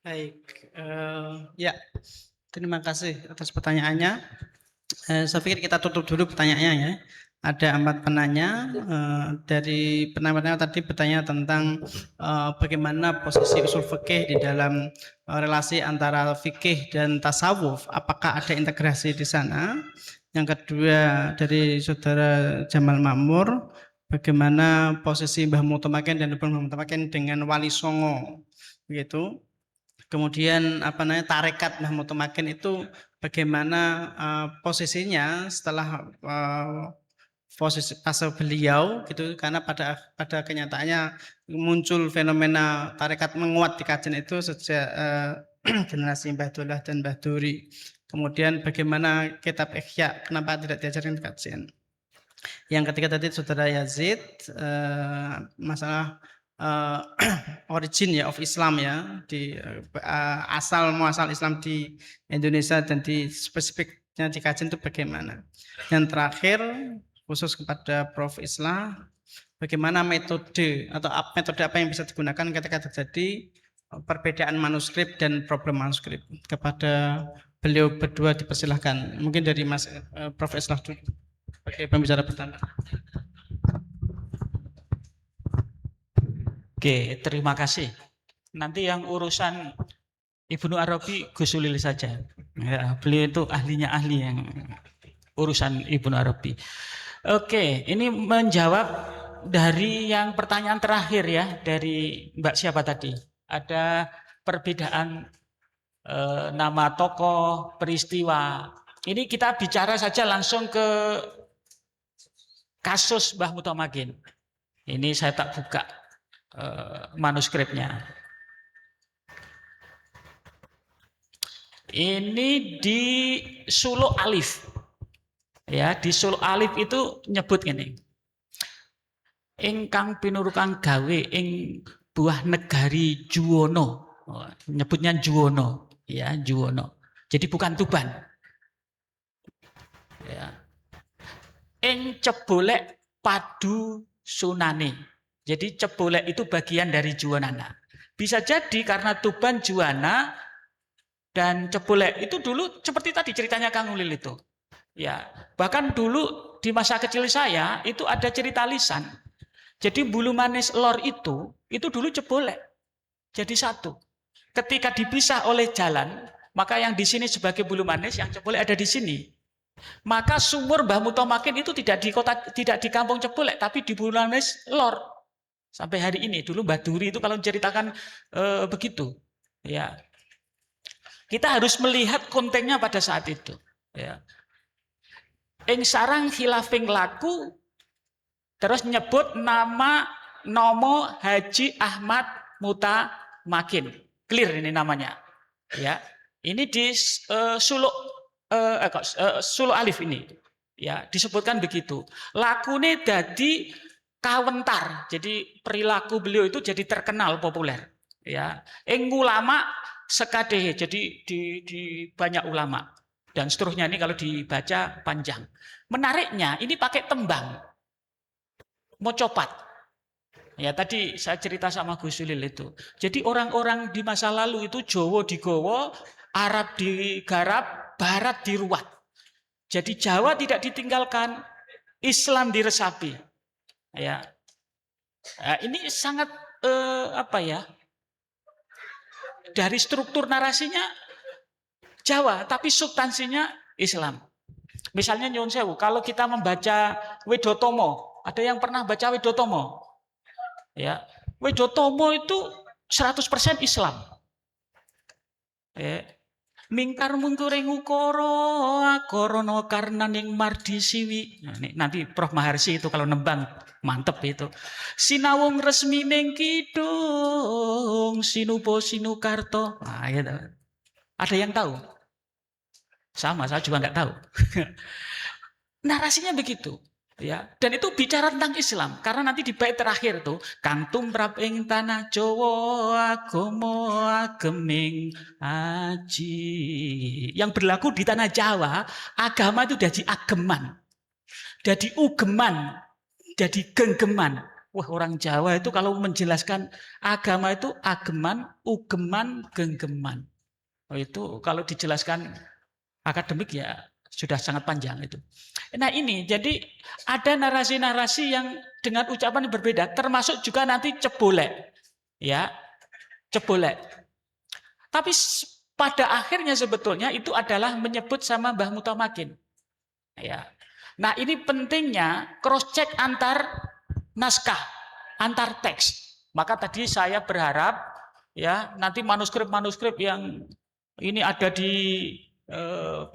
Baik, ya, terima kasih atas pertanyaannya. Saya pikir kita tutup dulu pertanyaannya ya. Ada 4 penanya. Dari penanya tadi bertanya tentang bagaimana posisi usul fikih di dalam relasi antara fikih dan tasawuf. Apakah ada integrasi di sana? Yang kedua dari saudara Jamal Makmur, bagaimana posisi Mbah Mutamakin dan Mbah Mutamakin dengan Wali Songo, begitu. Kemudian tarekat Mbah Mutamakin itu bagaimana posisinya setelah posisi fase beliau gitu, karena pada kenyataannya muncul fenomena tarekat menguat di Kajen itu sejak generasi Mbah Dullah dan Mbah Duri. Kemudian bagaimana kitab Ihya kenapa tidak diajarkan di Kajen. Yang ketiga tadi saudara Yazid, masalah origin ya of Islam ya, di asal muasal Islam di Indonesia dan di spesifiknya di Kajen itu bagaimana. Dan terakhir khusus kepada Prof Islah, bagaimana metode atau metode apa yang bisa digunakan ketika terjadi perbedaan manuskrip dan problem manuskrip. Kepada beliau berdua dipersilahkan. Mungkin dari Mas Prof Islah dulu sebagai pembicara pertama. Oke, terima kasih. Nanti yang urusan Ibnu Arabi Gus Ulil saja. Ya, beliau itu ahlinya ahli yang urusan Ibnu Arabi. Oke, ini menjawab dari yang pertanyaan terakhir ya, dari Mbak siapa tadi? Ada perbedaan nama tokoh, peristiwa. Ini kita bicara saja langsung ke kasus Mbah Mutamakin. Ini saya tak buka manuskripnya. Ini di Suluk Alif. Ya, di Suluk Alif itu nyebut ini. Ingkang pinurukang gawe ing buah negari Juwono. Nyebutnya Juwono, ya, Juwono. Jadi bukan Tuban. Ya. Ing cebolek padu sunane. Jadi cebolek itu bagian dari Juwanana. Bisa jadi karena Tuban Juwana dan cebolek itu dulu seperti tadi ceritanya Kang Ulil itu. Ya, bahkan dulu di masa kecil saya itu ada cerita lisan. Jadi bulu manis lor itu dulu cebolek. Jadi satu. Ketika dipisah oleh jalan, maka yang di sini sebagai bulu manis, yang cebolek ada di sini. Maka sumur Mbah Mutamakin itu tidak di kampung Cebolek, tapi di bulu manis lor. Sampai hari ini dulu Mbah Duri itu kalau menceritakan begitu, ya kita harus melihat kontennya pada saat itu. Ya. Ing sarang khilafing laku, terus nyebut nama Nomo Haji Ahmad Mutamakin, clear ini namanya. Ya, ini di Suluk Alif ini, ya disebutkan begitu. Lakune dadi kawentar, jadi perilaku beliau itu jadi terkenal populer. Ya, ing ulama sekadeh, jadi di banyak ulama dan seterusnya ini kalau dibaca panjang. Menariknya ini pakai tembang, mocopat. Ya tadi saya cerita sama Gus Ulil itu. Jadi orang-orang di masa lalu itu Jawa digowo, Arab digarap, Barat diruat. Jadi Jawa tidak ditinggalkan, Islam diresapi. Ya, nah, ini sangat dari struktur narasinya Jawa, tapi substansinya Islam. Misalnya nyuwun sewu, kalau kita membaca Wedotomo, ada yang pernah baca Wedotomo? Ya, Wedotomo itu 100% Islam. Ya. Mingkar mungkuring ukoro akorono karena ning mardi siwi. Nah, nanti Prof Maharsi itu kalau nembang mantep itu. Sinawung resmi ning kidung sinupo sinukarto. Nah, gitu. Ada yang tahu? Sama, saya juga nggak tahu. Narasinya begitu. Ya, dan itu bicara tentang Islam karena nanti di bait terakhir tuh kang tumrap ing tanah Jawa agama ageming aji. Yang berlaku di tanah Jawa, agama itu jadi ageman. Jadi ugeman, jadi genggeman. Wah, orang Jawa itu kalau menjelaskan agama itu ageman, ugeman, genggeman. Oh, itu kalau dijelaskan akademik ya sudah sangat panjang itu. Nah ini, jadi ada narasi-narasi yang dengan ucapan yang berbeda, termasuk juga nanti cebolek. Ya, cebolek. Tapi pada akhirnya sebetulnya itu adalah menyebut sama Mbah Mutamakin. Ya. Nah ini pentingnya cross-check antar naskah, antar teks. Maka tadi saya berharap ya nanti manuskrip-manuskrip yang ini ada di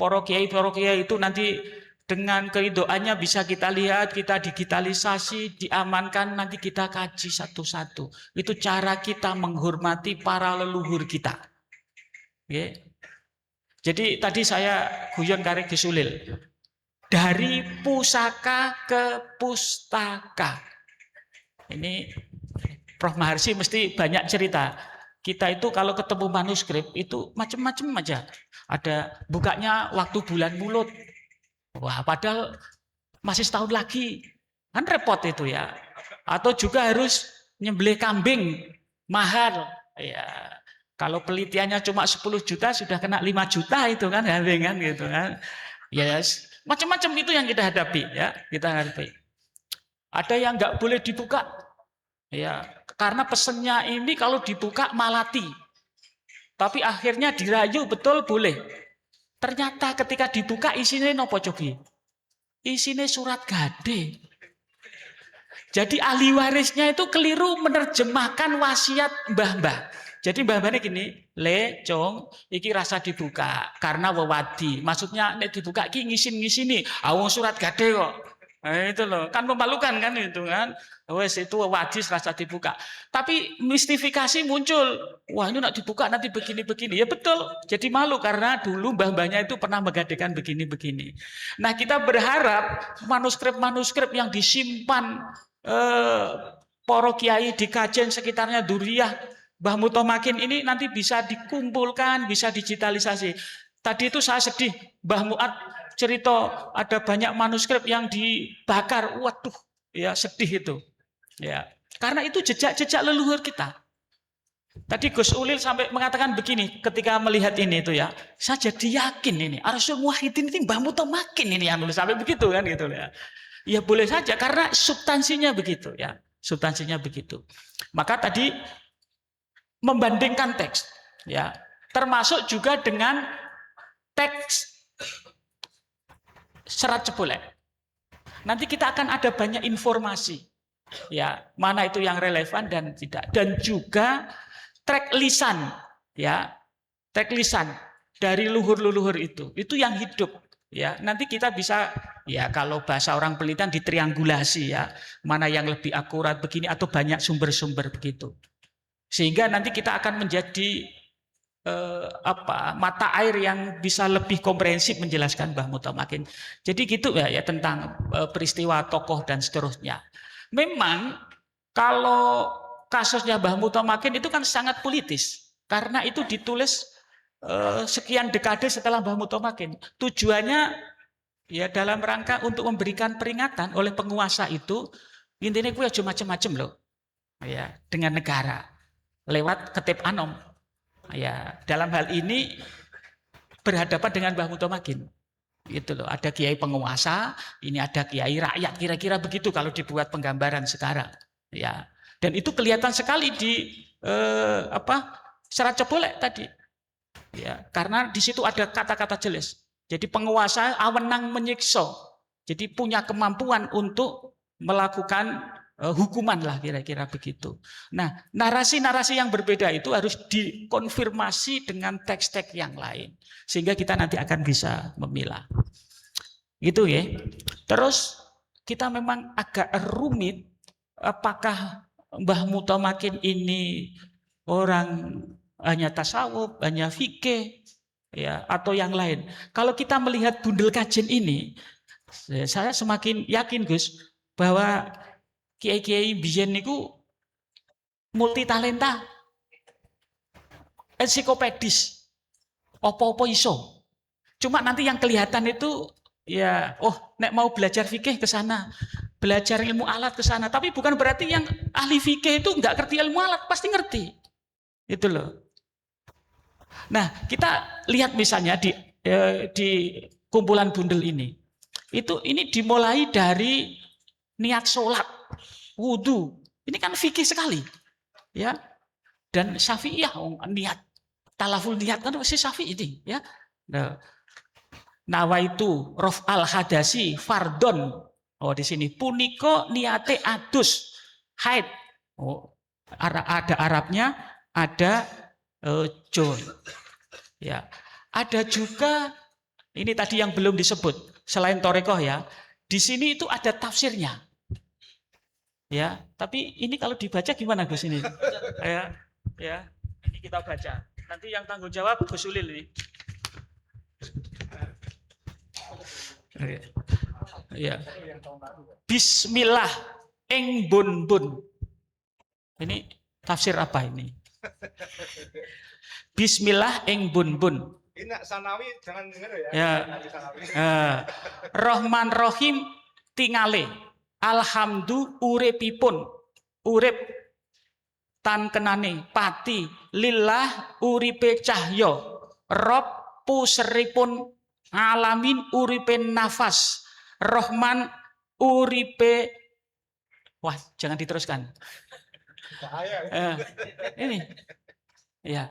para kiai itu nanti dengan keridoannya bisa kita lihat, kita digitalisasi, diamankan, nanti kita kaji satu-satu. Itu cara kita menghormati para leluhur kita. Oke. Jadi tadi saya guyon karek disulil. Dari pusaka ke pustaka. Ini Prof. Maharsi mesti banyak cerita. Kita itu kalau ketemu manuskrip itu macam-macam aja. Ada bukanya waktu bulan Mulut. Wah, padahal masih setahun lagi. Kan repot itu ya. Atau juga harus nyembelih kambing mahal. Ya, kalau pelitiannya cuma 10 juta sudah kena 5 juta itu kan kambing kan gitu kan. Yes. Macam-macam itu yang kita hadapi ya, kita hadapi. Ada yang nggak boleh dibuka, ya, karena pesennya ini kalau dibuka malati. Tapi akhirnya dirayu betul boleh. Ternyata ketika dibuka isinya nopo cobi? Isinya surat gade. Jadi ahli warisnya itu keliru menerjemahkan wasiat mbah-mbah. Jadi mbah-mbahnya gini, le, cong, iki rasa dibuka karena wewadi. Maksudnya nek dibuka iki ngisin-ngisini, awang surat gade kok. Nah, itu loh, kan memalukan kan itu kan. Wes itu wewadi rasa dibuka. Tapi mistifikasi muncul. Wah, ini nak dibuka nanti begini-begini. Ya betul. Jadi malu karena dulu mbah-mbahnya itu pernah menggadekan begini-begini. Nah, kita berharap manuskrip-manuskrip yang disimpan para kiai di Kajen sekitarnya Duriyah Mbah Mutamakin ini nanti bisa dikumpulkan, bisa digitalisasi. Tadi itu saya sedih, Mbah Muat cerita ada banyak manuskrip yang dibakar. Waduh, ya sedih itu. Ya, karena itu jejak-jejak leluhur kita. Tadi Gus Ulil sampai mengatakan begini ketika melihat ini itu ya. Saya jadi yakin ini Arsyul Muwahhidin ini Mbah Mutamakin ini yang nulis sampai begitu kan gitu ya. Ya boleh saja karena substansinya begitu ya. Substansinya begitu. Maka tadi membandingkan teks ya, termasuk juga dengan teks serat cebolek. Nanti kita akan ada banyak informasi ya, mana itu yang relevan dan tidak, dan juga trek lisan ya, trek lisan dari luhur-luhur itu yang hidup ya. Nanti kita bisa ya, kalau bahasa orang pelitian ditriangulasi ya, mana yang lebih akurat begini atau banyak sumber-sumber begitu. Sehingga nanti kita akan menjadi mata air yang bisa lebih komprehensif menjelaskan Mbah Mutamakin. Jadi gitu ya tentang peristiwa tokoh dan seterusnya. Memang kalau kasusnya Mbah Mutamakin itu kan sangat politis karena itu ditulis sekian dekade setelah Mbah Mutamakin. Tujuannya ya dalam rangka untuk memberikan peringatan oleh penguasa itu, intinya gue aja macam-macam loh ya dengan negara lewat Ketep Anom. Ya, dalam hal ini berhadapan dengan Mbah Mutamakin. Gitu loh, ada kiai penguasa, ini ada kiai rakyat, kira-kira begitu kalau dibuat penggambaran sekarang. Ya. Dan itu kelihatan sekali di serat cebolek tadi. Ya, karena di situ ada kata-kata jelas. Jadi penguasa awenang menyiksa. Jadi punya kemampuan untuk melakukan hukuman lah kira-kira begitu. Nah, narasi-narasi yang berbeda itu harus dikonfirmasi dengan teks-teks yang lain. Sehingga kita nanti akan bisa memilah. Gitu ya. Terus kita memang agak rumit apakah Mbah Mutamakin ini orang hanya tasawuf, hanya fikih ya atau yang lain. Kalau kita melihat bundel kajen ini, saya semakin yakin Gus bahwa kiai-kiai biyen niku multi talenta, ensiklopedis, opo-opo iso. Cuma nanti yang kelihatan itu ya, oh nek mau belajar fikih ke sana, belajar ilmu alat ke sana. Tapi bukan berarti yang ahli fikih itu nggak ngerti ilmu alat, pasti ngerti. Itu loh. Nah, kita lihat misalnya di kumpulan bundel ini. Ini dimulai dari niat sholat, wudhu. Ini kan fikih sekali. Ya. Dan Syafi'iyah niat. Talaful niat kan masih Syafi'i ini, ya. Nah, nawaitu raf'al hadasi fardon. Oh, di sini puniko niate adus haid. Oh, ada Arabnya, ada John. Ya. Ada juga ini tadi yang belum disebut selain torekoh ya. Di sini itu ada tafsirnya. Ya, tapi ini kalau dibaca gimana Gus ini? Ya, ini kita baca. Nanti yang tanggung jawab Gus Ulil ini. Ya. Bismillah ing bun. Ini tafsir apa ini? Bismillah ing bun. Ini Sanawi jangan denger ya. Rahman Rahim tingale. Alhamdu uripipun. Urip tan kenane pati lillah uripe cahya. Rob puseripun alamin uripe nafas. Rahman uripe. Wah, jangan diteruskan. Ini. Ya.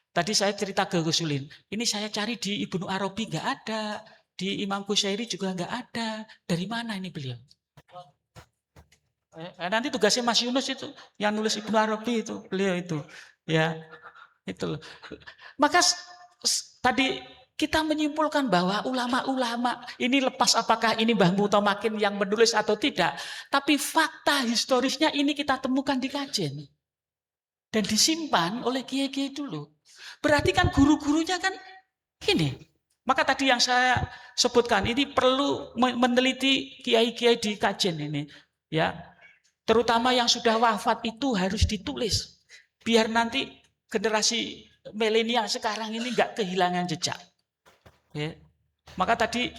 Tadi saya cerita ke Gus Ulin, ini saya cari di Ibnu Arabi nggak ada, di Imam Qusyairi juga nggak ada. Dari mana ini beliau? Nanti tugasnya Mas Yunus itu, yang nulis Ibnu Arabi itu, beliau itu, ya itu. Maka tadi kita menyimpulkan bahwa ulama-ulama ini lepas apakah ini Mbah Mutamakin yang menulis atau tidak, tapi fakta historisnya ini kita temukan di kajian dan disimpan oleh kiai-kiai dulu. Berarti kan guru-gurunya kan gini. Maka tadi yang saya sebutkan ini perlu meneliti kiai-kiai di kajian ini, ya. Terutama yang sudah wafat itu harus ditulis biar nanti generasi milenial sekarang ini nggak kehilangan jejak. Ya. Maka tadi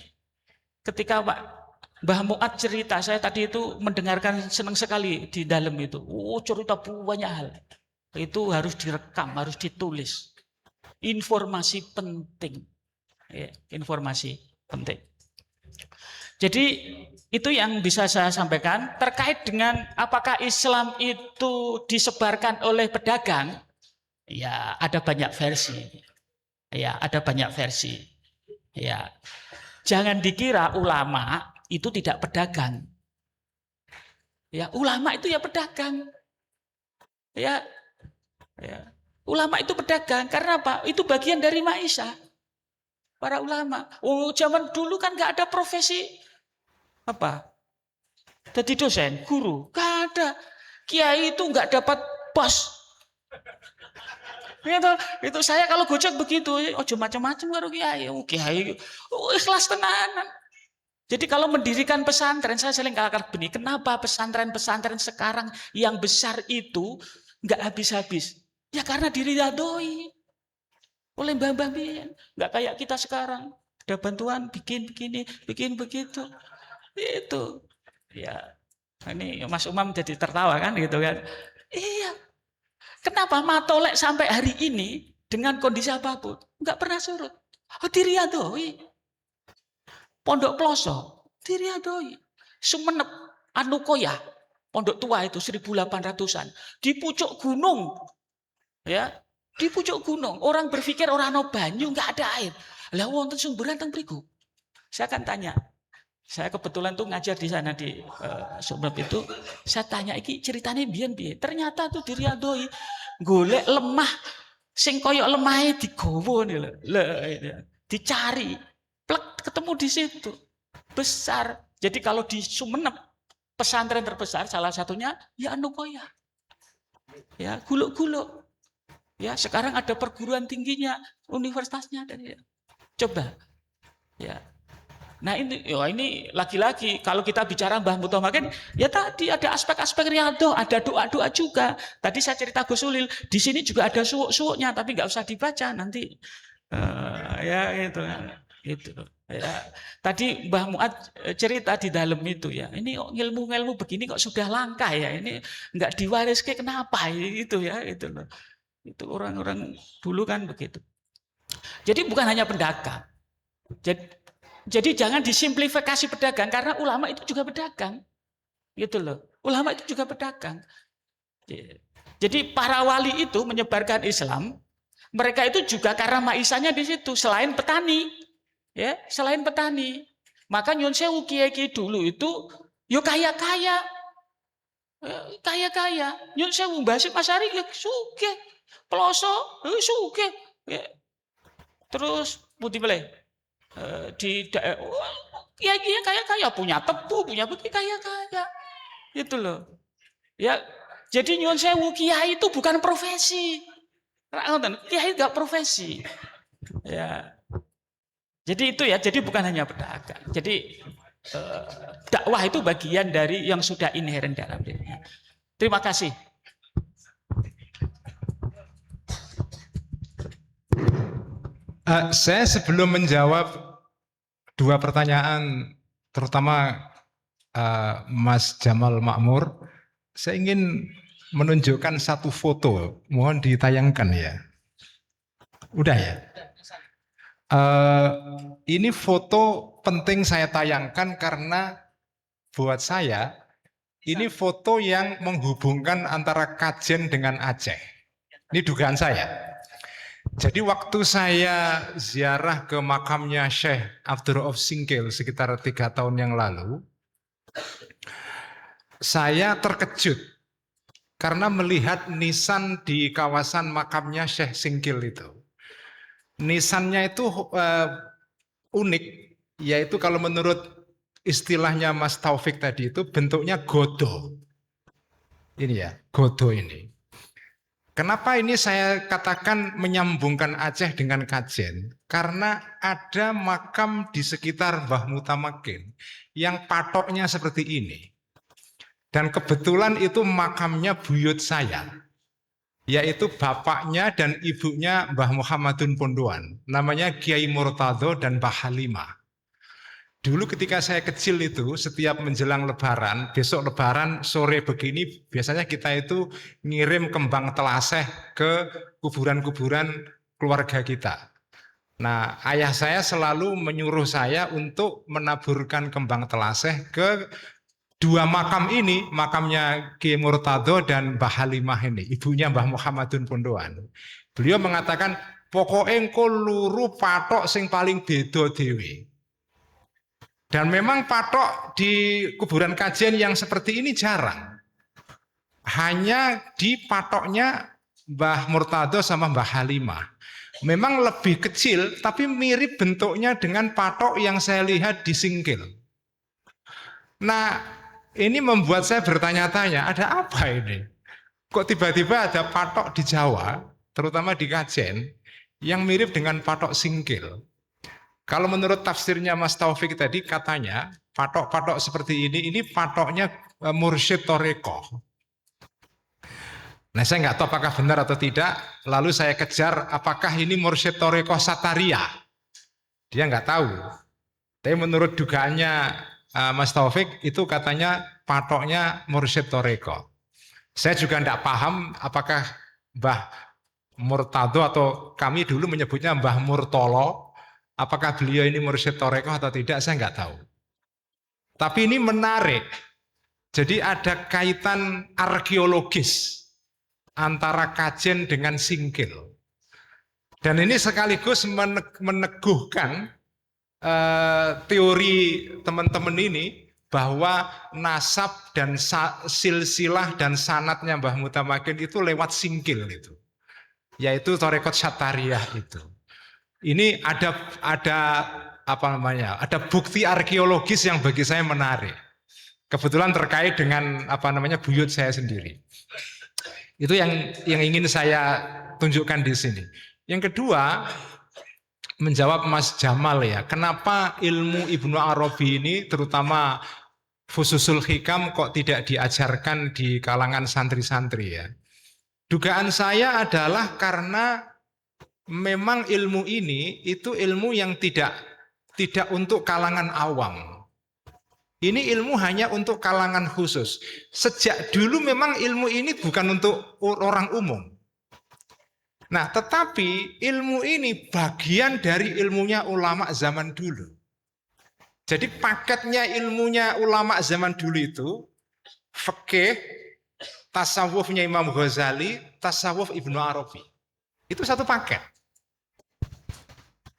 ketika Mbah Mu'ad cerita, saya tadi itu mendengarkan senang sekali di dalam itu. Cerita banyak hal. Itu harus direkam, harus ditulis. Informasi penting. Ya, informasi penting. Jadi itu yang bisa saya sampaikan terkait dengan apakah Islam itu disebarkan oleh pedagang. Ya, ada banyak versi. Ya, ada banyak versi. Ya. Jangan dikira ulama itu tidak pedagang. Ya, ulama itu ya pedagang. Ya. Ulama itu pedagang karena apa? Itu bagian dari maisha. Para ulama. Zaman dulu kan nggak ada profesi apa? Jadi dosen, guru, nggak ada. Kiai itu nggak dapat bos. Itu saya kalau gojek begitu, macam-macam karo kiai. Kiai ikhlas tenanan. Jadi kalau mendirikan pesantren, saya sering katakan begini, kenapa pesantren-pesantren sekarang yang besar itu nggak habis-habis? Ya karena diridhoi oleh mbah-mbah biyen. Nggak kayak kita sekarang. Ada bantuan, bikin begini, bikin begitu. Itu. Ya. Ini Mas Umam jadi tertawa kan gitu kan. Iya. Kenapa Matolek sampai hari ini dengan kondisi apapun nggak pernah surut? Diridhoi. Pondok Ploso diridhoi. Sumenep Anukoya, pondok tua itu 1800-an di pucuk gunung. Ya, di pucuk gunung. Orang berpikir orang no banyu, nggak ada air. Lah wonten sumberan teng mriku. Saya akan tanya. Saya kebetulan tuh ngajar di sana di Sumenep itu. Saya tanya iki ceritane biyen piye? Ternyata tuh diriadoi golek lemah sing koyok lemahe digowo lho. Dicari. Plek ketemu di situ. Besar. Jadi kalau di Sumenep pesantren terbesar salah satunya ya Anukoya. Ya, Guluk-Guluk. Ya, sekarang ada perguruan tingginya, universitasnya dan ya. Coba. Ya. Nah, ini lagi-lagi kalau kita bicara Mbah Mutamakin, ya tadi ada aspek-aspek riyadhah, ada doa-doa juga. Tadi saya cerita Gus Ulil, di sini juga ada suwuk-suwuknya tapi nggak usah dibaca nanti. Ya itu. Ya, tadi Mbah Muad cerita di dalam itu ya, ini kok ilmu-ilmu begini kok sudah langka ya, ini nggak diwariskan kenapa itu ya, itu loh. Itu orang-orang dulu kan begitu. Jadi bukan hanya pedagang. Jadi jangan disimplifikasi pedagang karena ulama itu juga pedagang. Gitu loh. Ulama itu juga pedagang. Jadi para wali itu menyebarkan Islam, mereka itu juga karena maisanya di situ selain petani. Ya, selain petani. Maka nyun sewu kiai-kiai dulu itu yo kaya-kaya. Kaya-kaya. Nyun sewu Mbah Hasyim Asy'ari ya sugih. Peloso sugih. Ya. Terus putih beleh di kiai-kiai kaya-kaya punya tebu, punya putih kaya-kaya. Itu loh. Ya, jadi nyun sewu kiai itu bukan profesi. Kiai enggak profesi. Ya. Jadi itu ya, jadi bukan hanya pedagang. Jadi dakwah itu bagian dari yang sudah inheren dalam dirinya. Terima kasih. Saya sebelum menjawab dua pertanyaan, terutama Mas Jamal Makmur, saya ingin menunjukkan satu foto. Mohon ditayangkan ya. Udah ya? Ini foto penting saya tayangkan karena buat saya ini foto yang menghubungkan antara Kajen dengan Aceh. Ini dugaan saya. Jadi waktu saya ziarah ke makamnya Syekh Abdul Rauf Singkil sekitar 3 tahun yang lalu, saya terkejut karena melihat nisan di kawasan makamnya Syekh Singkil itu. Nisannya itu unik, yaitu kalau menurut istilahnya Mas Taufik tadi itu bentuknya godo. Ini ya, godo ini. Kenapa ini saya katakan menyambungkan Aceh dengan Kajen? Karena ada makam di sekitar Mbah Mutamakin yang patoknya seperti ini. Dan kebetulan itu makamnya buyut saya, yaitu bapaknya dan ibunya Mbah Muhammadun Pondoan, namanya Kiai Murtado dan Mbah Halimah. Dulu ketika saya kecil itu, setiap menjelang lebaran, besok lebaran sore begini, biasanya kita itu ngirim kembang telaseh ke kuburan-kuburan keluarga kita. Nah, ayah saya selalu menyuruh saya untuk menaburkan kembang telaseh ke dua makam ini, makamnya Kiai Murtado dan Mbah Halimah ini, ibunya Mbah Muhammadun Pondoan. Beliau mengatakan, pokoknya engko luru patok sing paling beda dewe. Dan memang patok di kuburan Kajen yang seperti ini jarang. Hanya di patoknya Mbah Murtado sama Mbah Halimah. Memang lebih kecil, tapi mirip bentuknya dengan patok yang saya lihat di Singkil. Nah, ini membuat saya bertanya-tanya, ada apa ini? Kok tiba-tiba ada patok di Jawa, terutama di Kajen, yang mirip dengan patok Singkil? Kalau menurut tafsirnya Mas Taufik tadi, katanya patok-patok seperti ini patoknya mursyid Toreko. Nah, saya nggak tahu apakah benar atau tidak. Lalu saya kejar, apakah ini mursyid Toreko Sataria? Dia nggak tahu. Tapi menurut dugaannya Mas Taufik itu katanya patoknya mursyid Toreko. Saya juga tidak paham apakah Mbah Murtado atau kami dulu menyebutnya Mbah Murtolo. Apakah beliau ini mursyid Toreko atau tidak, saya nggak tahu. Tapi ini menarik. Jadi ada kaitan arkeologis antara Kajen dengan Singkil. Dan ini sekaligus meneguhkan teori teman-teman ini bahwa nasab dan silsilah dan sanatnya Mbah Mutamakin itu lewat Singkil itu. Yaitu Torekot Satariyah itu. Ini ada apa namanya? Ada bukti arkeologis yang bagi saya menarik. Kebetulan terkait dengan apa namanya buyut saya sendiri. Itu yang ingin saya tunjukkan di sini. Yang kedua, menjawab Mas Jamal ya, kenapa ilmu Ibnu Arabi ini terutama Fususul Hikam kok tidak diajarkan di kalangan santri-santri ya? Dugaan saya adalah karena memang ilmu ini itu ilmu yang tidak tidak untuk kalangan awam. Ini ilmu hanya untuk kalangan khusus. Sejak dulu memang ilmu ini bukan untuk orang umum. Nah, tetapi ilmu ini bagian dari ilmunya ulama zaman dulu. Jadi paketnya ilmunya ulama zaman dulu itu fikih, tasawufnya Imam Ghazali, tasawuf Ibnu Arabi. Itu satu paket.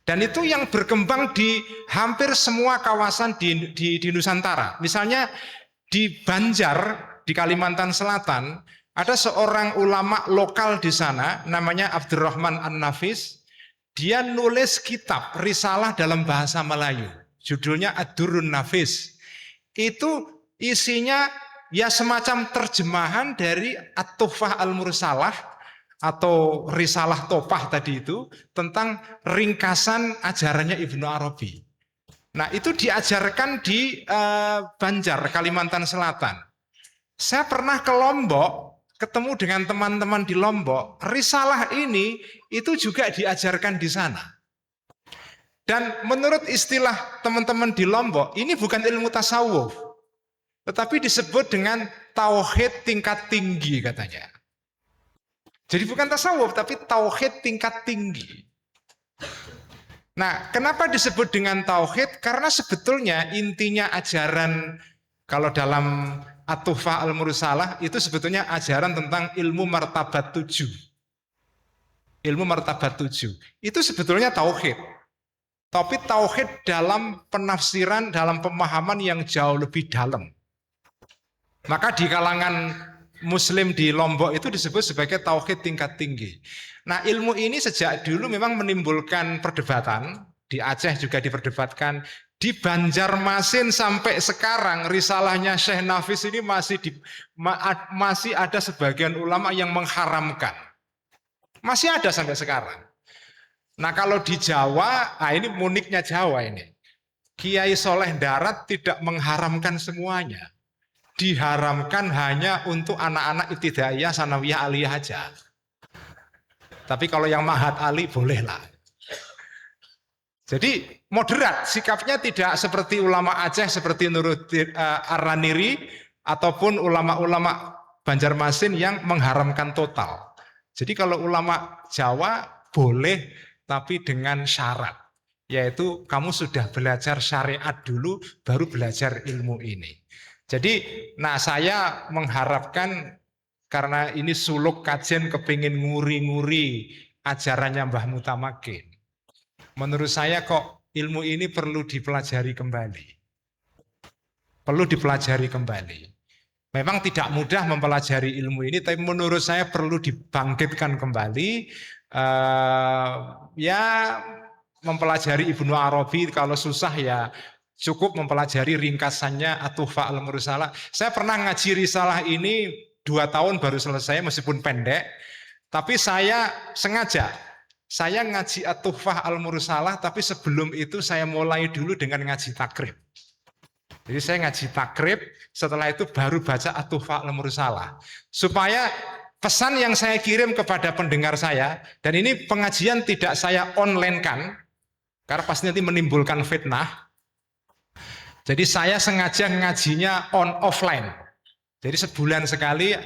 Dan itu yang berkembang di hampir semua kawasan di Nusantara. Misalnya di Banjar, di Kalimantan Selatan, ada seorang ulama lokal di sana, namanya Abdurrahman An-Nafis. Dia nulis kitab, risalah dalam bahasa Melayu. Judulnya Ad-Durrun Nafis. Itu isinya ya semacam terjemahan dari At-Tuhfah Al-Mursalah, atau risalah topah tadi itu, tentang ringkasan ajarannya Ibnu Arabi. Nah, itu diajarkan di Banjar, Kalimantan Selatan. Saya pernah ke Lombok, ketemu dengan teman-teman di Lombok, risalah ini itu juga diajarkan di sana. Dan menurut istilah teman-teman di Lombok, ini bukan ilmu tasawuf, tetapi disebut dengan tauhid tingkat tinggi katanya. Jadi bukan tasawuf, tapi tauhid tingkat tinggi. Nah, kenapa disebut dengan tauhid? Karena sebetulnya intinya ajaran, kalau dalam At-Tuhfah Al-Mursalah, itu sebetulnya ajaran tentang ilmu martabat 7. Ilmu martabat 7. Itu sebetulnya tauhid. Tapi tauhid dalam penafsiran, dalam pemahaman yang jauh lebih dalam. Maka di kalangan Muslim di Lombok itu disebut sebagai tauhid tingkat tinggi. Nah, ilmu ini sejak dulu memang menimbulkan perdebatan. Di Aceh juga diperdebatkan. Di Banjarmasin sampai sekarang risalahnya Syekh Nafis ini masih ada sebagian ulama yang mengharamkan. Masih ada sampai sekarang. Nah, kalau di Jawa, ini uniknya Jawa ini. Kiai Soleh Darat tidak mengharamkan semuanya. Diharamkan hanya untuk anak-anak ibtidaiyah, sanawiyah, aliyah aja. Tapi kalau yang mahat ali bolehlah. Jadi moderat, sikapnya tidak seperti ulama Aceh, seperti Nuruddin Ar-Raniri, ataupun ulama-ulama Banjarmasin yang mengharamkan total. Jadi kalau ulama Jawa boleh, tapi dengan syarat. Yaitu kamu sudah belajar syariat dulu, baru belajar ilmu ini. Jadi, saya mengharapkan karena ini suluk kajian kepingin nguri-nguri ajarannya Mbah Mutamakin. Menurut saya kok ilmu ini perlu dipelajari kembali. Perlu dipelajari kembali. Memang tidak mudah mempelajari ilmu ini, tapi menurut saya perlu dibangkitkan kembali. Mempelajari Ibnu Arabi, kalau susah ya cukup mempelajari ringkasannya At-Tuhfah Al-Mursalah. Saya pernah ngaji risalah ini 2 tahun baru selesai meskipun pendek. Tapi saya sengaja, saya ngaji At-Tuhfah Al-Mursalah, tapi sebelum itu saya mulai dulu dengan ngaji takrib. Jadi saya ngaji takrib, setelah itu baru baca At-Tuhfah Al-Mursalah. Supaya pesan yang saya kirim kepada pendengar saya, dan ini pengajian tidak saya online kan, karena pasti nanti menimbulkan fitnah. Jadi saya sengaja ngajinya offline. Jadi sebulan sekali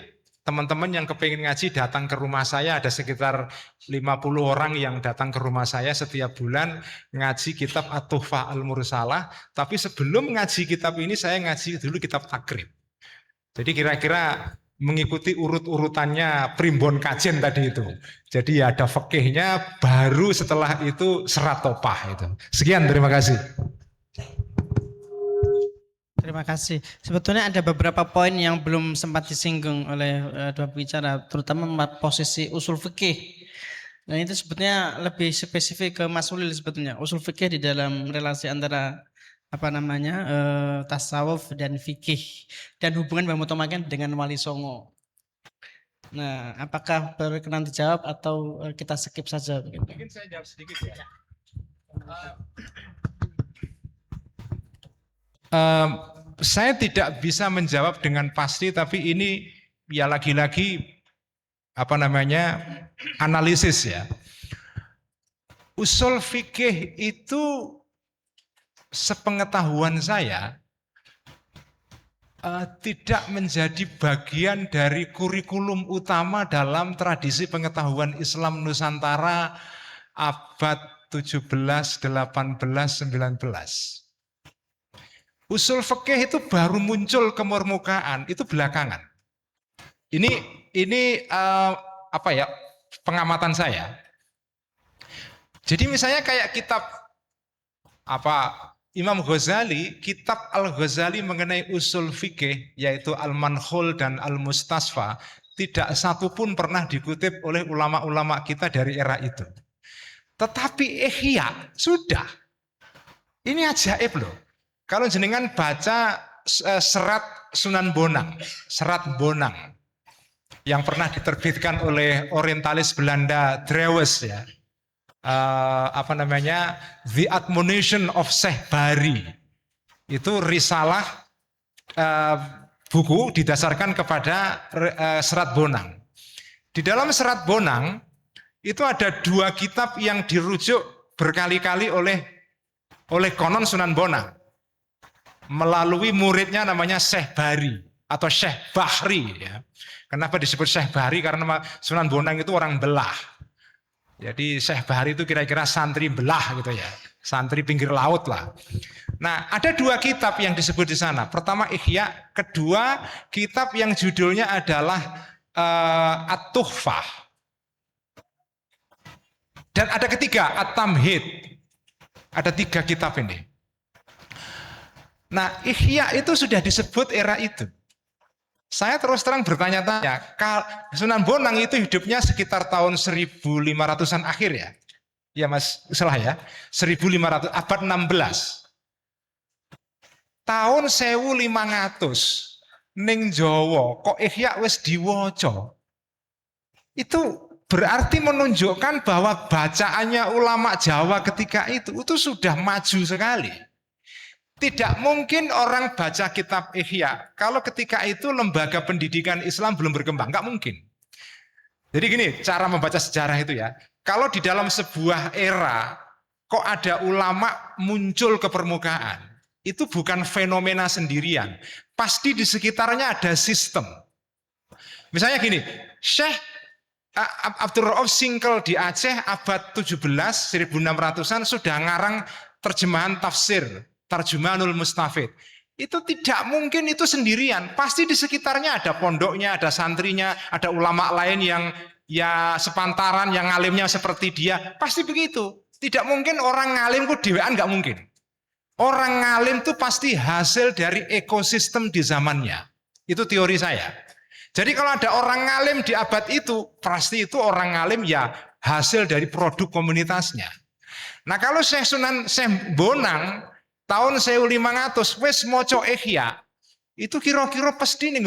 teman-teman yang kepingin ngaji datang ke rumah saya, ada sekitar 50 orang yang datang ke rumah saya setiap bulan ngaji kitab At-Tuhfah Al-Mursalah. Tapi sebelum ngaji kitab ini saya ngaji dulu kitab takrib. Jadi kira-kira mengikuti urut-urutannya primbon kajen tadi itu. Jadi ada fikihnya, baru setelah itu serat topah itu. Sekian, terima kasih. Terima kasih. Sebetulnya ada beberapa poin yang belum sempat disinggung oleh dua bicara, terutama posisi usul fikih. Dan itu sebetulnya lebih spesifik ke Mas Ulil sebetulnya. Usul fikih di dalam relasi antara tasawuf dan fikih, dan hubungan Mbah Mutamakin dengan Wali Songo. Nah, apakah berkenan dijawab atau kita skip saja? Mungkin saya jawab sedikit ya. Saya tidak bisa menjawab dengan pasti, tapi ini ya lagi-lagi analisis ya. Usul fikih itu sepengetahuan saya tidak menjadi bagian dari kurikulum utama dalam tradisi pengetahuan Islam Nusantara abad 17, 18, 19. Usul fikih itu baru muncul ke permukaan itu belakangan. Ini apa ya, pengamatan saya. Jadi misalnya kayak kitab Imam Ghazali, kitab Al-Ghazali mengenai usul fikih yaitu Al-Manhul dan Al-Mustasfa, tidak satu pun pernah dikutip oleh ulama-ulama kita dari era itu. Tetapi Ihya sudah. Ini ajaib loh. Kalau jenengan baca serat Sunan Bonang, serat Bonang yang pernah diterbitkan oleh orientalis Belanda Drewes ya. The Admonition of Syekh Bahri, itu risalah buku didasarkan kepada serat Bonang. Di dalam serat Bonang itu ada 2 kitab yang dirujuk berkali-kali oleh konon Sunan Bonang melalui muridnya namanya Syekh Bahri atau Syekh Bahri ya. Kenapa disebut Syekh Bahri? Karena Sunan Bonang itu orang Belah. Jadi Syekh Bahri itu kira-kira santri Belah gitu ya, santri pinggir laut lah. Nah, ada 2 kitab yang disebut di sana. Pertama Ihya, kedua kitab yang judulnya adalah At-Tuhfah. Dan ada ketiga At-Tamhid. Ada 3 kitab ini. Nah, Ihya itu sudah disebut era itu. Saya terus terang bertanya-tanya, Sunan Bonang itu hidupnya sekitar tahun 1500-an akhir ya. Ya Mas, salah ya. 1500, abad 16. Tahun 1500 ning Jawa kok Ihya wis diwaca. Itu berarti menunjukkan bahwa bacaannya ulama Jawa ketika itu sudah maju sekali. Tidak mungkin orang baca kitab Ihya kalau ketika itu lembaga pendidikan Islam belum berkembang, nggak mungkin. Jadi gini, cara membaca sejarah itu ya. Kalau di dalam sebuah era kok ada ulama muncul ke permukaan, itu bukan fenomena sendirian. Pasti di sekitarnya ada sistem. Misalnya gini, Syekh Abdul Rauf Singkel di Aceh abad 17, 1600-an sudah ngarang terjemahan tafsir Tarjumanul Mustafid. Itu tidak mungkin itu sendirian. Pasti di sekitarnya ada pondoknya, ada santrinya, ada ulama lain yang ya sepantaran, yang ngalimnya seperti dia. Pasti begitu. Tidak mungkin orang ngalim kok dewean, nggak mungkin. Orang ngalim itu pasti hasil dari ekosistem di zamannya. Itu teori saya. Jadi kalau ada orang ngalim di abad itu, pasti itu orang ngalim ya hasil dari produk komunitasnya. Nah kalau Syekh Bonang tahun 1500 wis maca Ihya, itu kira-kira pasti ning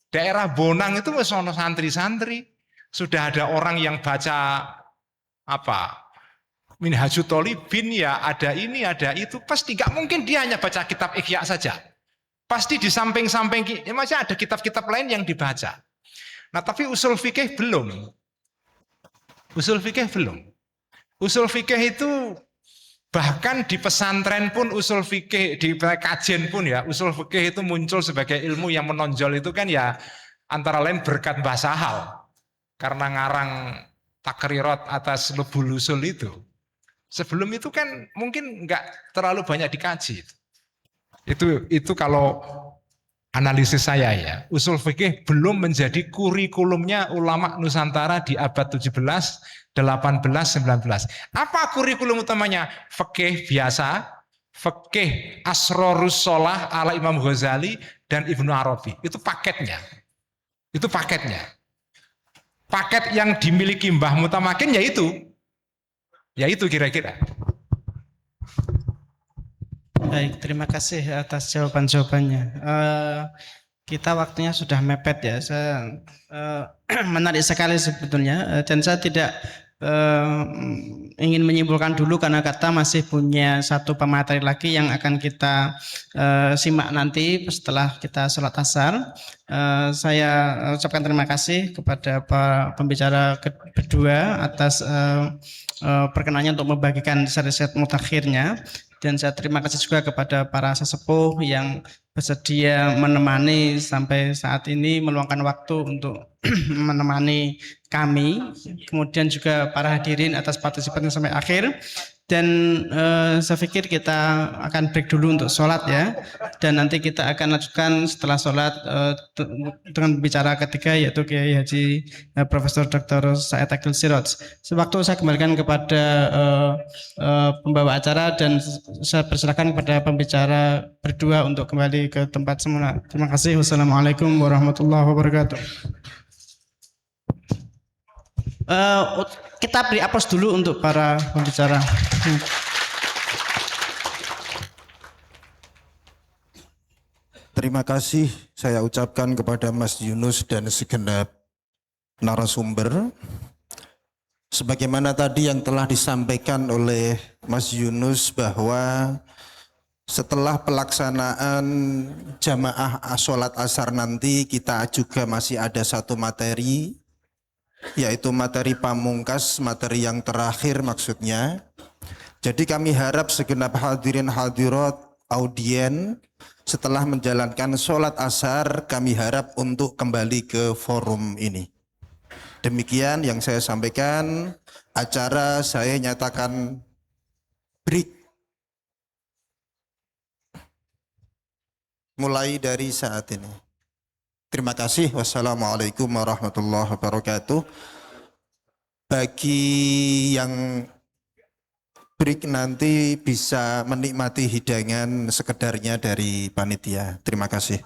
daerah Bonang itu wis ana santri-santri, sudah ada orang yang baca Minhajut Thalibin ya, ada ini ada itu, pasti nggak mungkin dia hanya baca kitab Ihya saja. Pasti di samping-samping masih ada kitab-kitab lain yang dibaca. Nah, tapi usul fikih belum. Usul fikih belum. Usul fikih itu bahkan di pesantren pun usul fikih, di kajian pun ya, usul fikih itu muncul sebagai ilmu yang menonjol itu kan ya antara lain berkat Mbah Sahal. Karena ngarang takrirat atas lubul usul itu. Sebelum itu kan mungkin nggak terlalu banyak dikaji. Itu kalau analisis saya ya. Usul fikih belum menjadi kurikulumnya ulama Nusantara di abad 17, 18, 19. Apa kurikulum utamanya? Fikih biasa, fikih Asrorus Sholah ala Imam Ghazali dan Ibnu Arabi. Itu paketnya. Itu paketnya. Paket yang dimiliki Mbah Mutamakin yaitu kira-kira. Baik, terima kasih atas jawaban-jawabannya. Kita waktunya sudah mepet ya. Saya menarik sekali sebetulnya, dan saya tidak ingin menyimpulkan dulu karena kita masih punya satu pemateri lagi yang akan kita simak nanti setelah kita sholat asar. Saya ucapkan terima kasih kepada Pak pembicara kedua atas perkenannya untuk membagikan riset mutakhirnya. Dan saya terima kasih juga kepada para sesepuh yang bersedia menemani sampai saat ini, meluangkan waktu untuk menemani kami. Kemudian juga para hadirin atas partisipannya sampai akhir. Dan saya pikir kita akan break dulu untuk sholat ya. Dan nanti kita akan lanjutkan setelah sholat dengan bicara ketiga, yaitu Kiai Haji Profesor Dr. Said Akil Siraj. Sewaktu saya kembalikan kepada pembawa acara dan saya persilakan kepada pembicara berdua untuk kembali ke tempat semula. Terima kasih. Wassalamualaikum warahmatullahi wabarakatuh. Kita beri aplaus dulu untuk para pembicara. Terima kasih saya ucapkan kepada Mas Yunus dan segenap narasumber. Sebagaimana tadi yang telah disampaikan oleh Mas Yunus bahwa setelah pelaksanaan jamaah sholat asar nanti kita juga masih ada satu materi, yaitu materi pamungkas, materi yang terakhir maksudnya. Jadi kami harap segenap hadirin hadirat audien setelah menjalankan sholat asar, kami harap untuk kembali ke forum ini. Demikian yang saya sampaikan. Acara saya nyatakan break mulai dari saat ini. Terima kasih. Wassalamualaikum warahmatullahi wabarakatuh. Bagi yang break nanti bisa menikmati hidangan sekedarnya dari panitia. Terima kasih.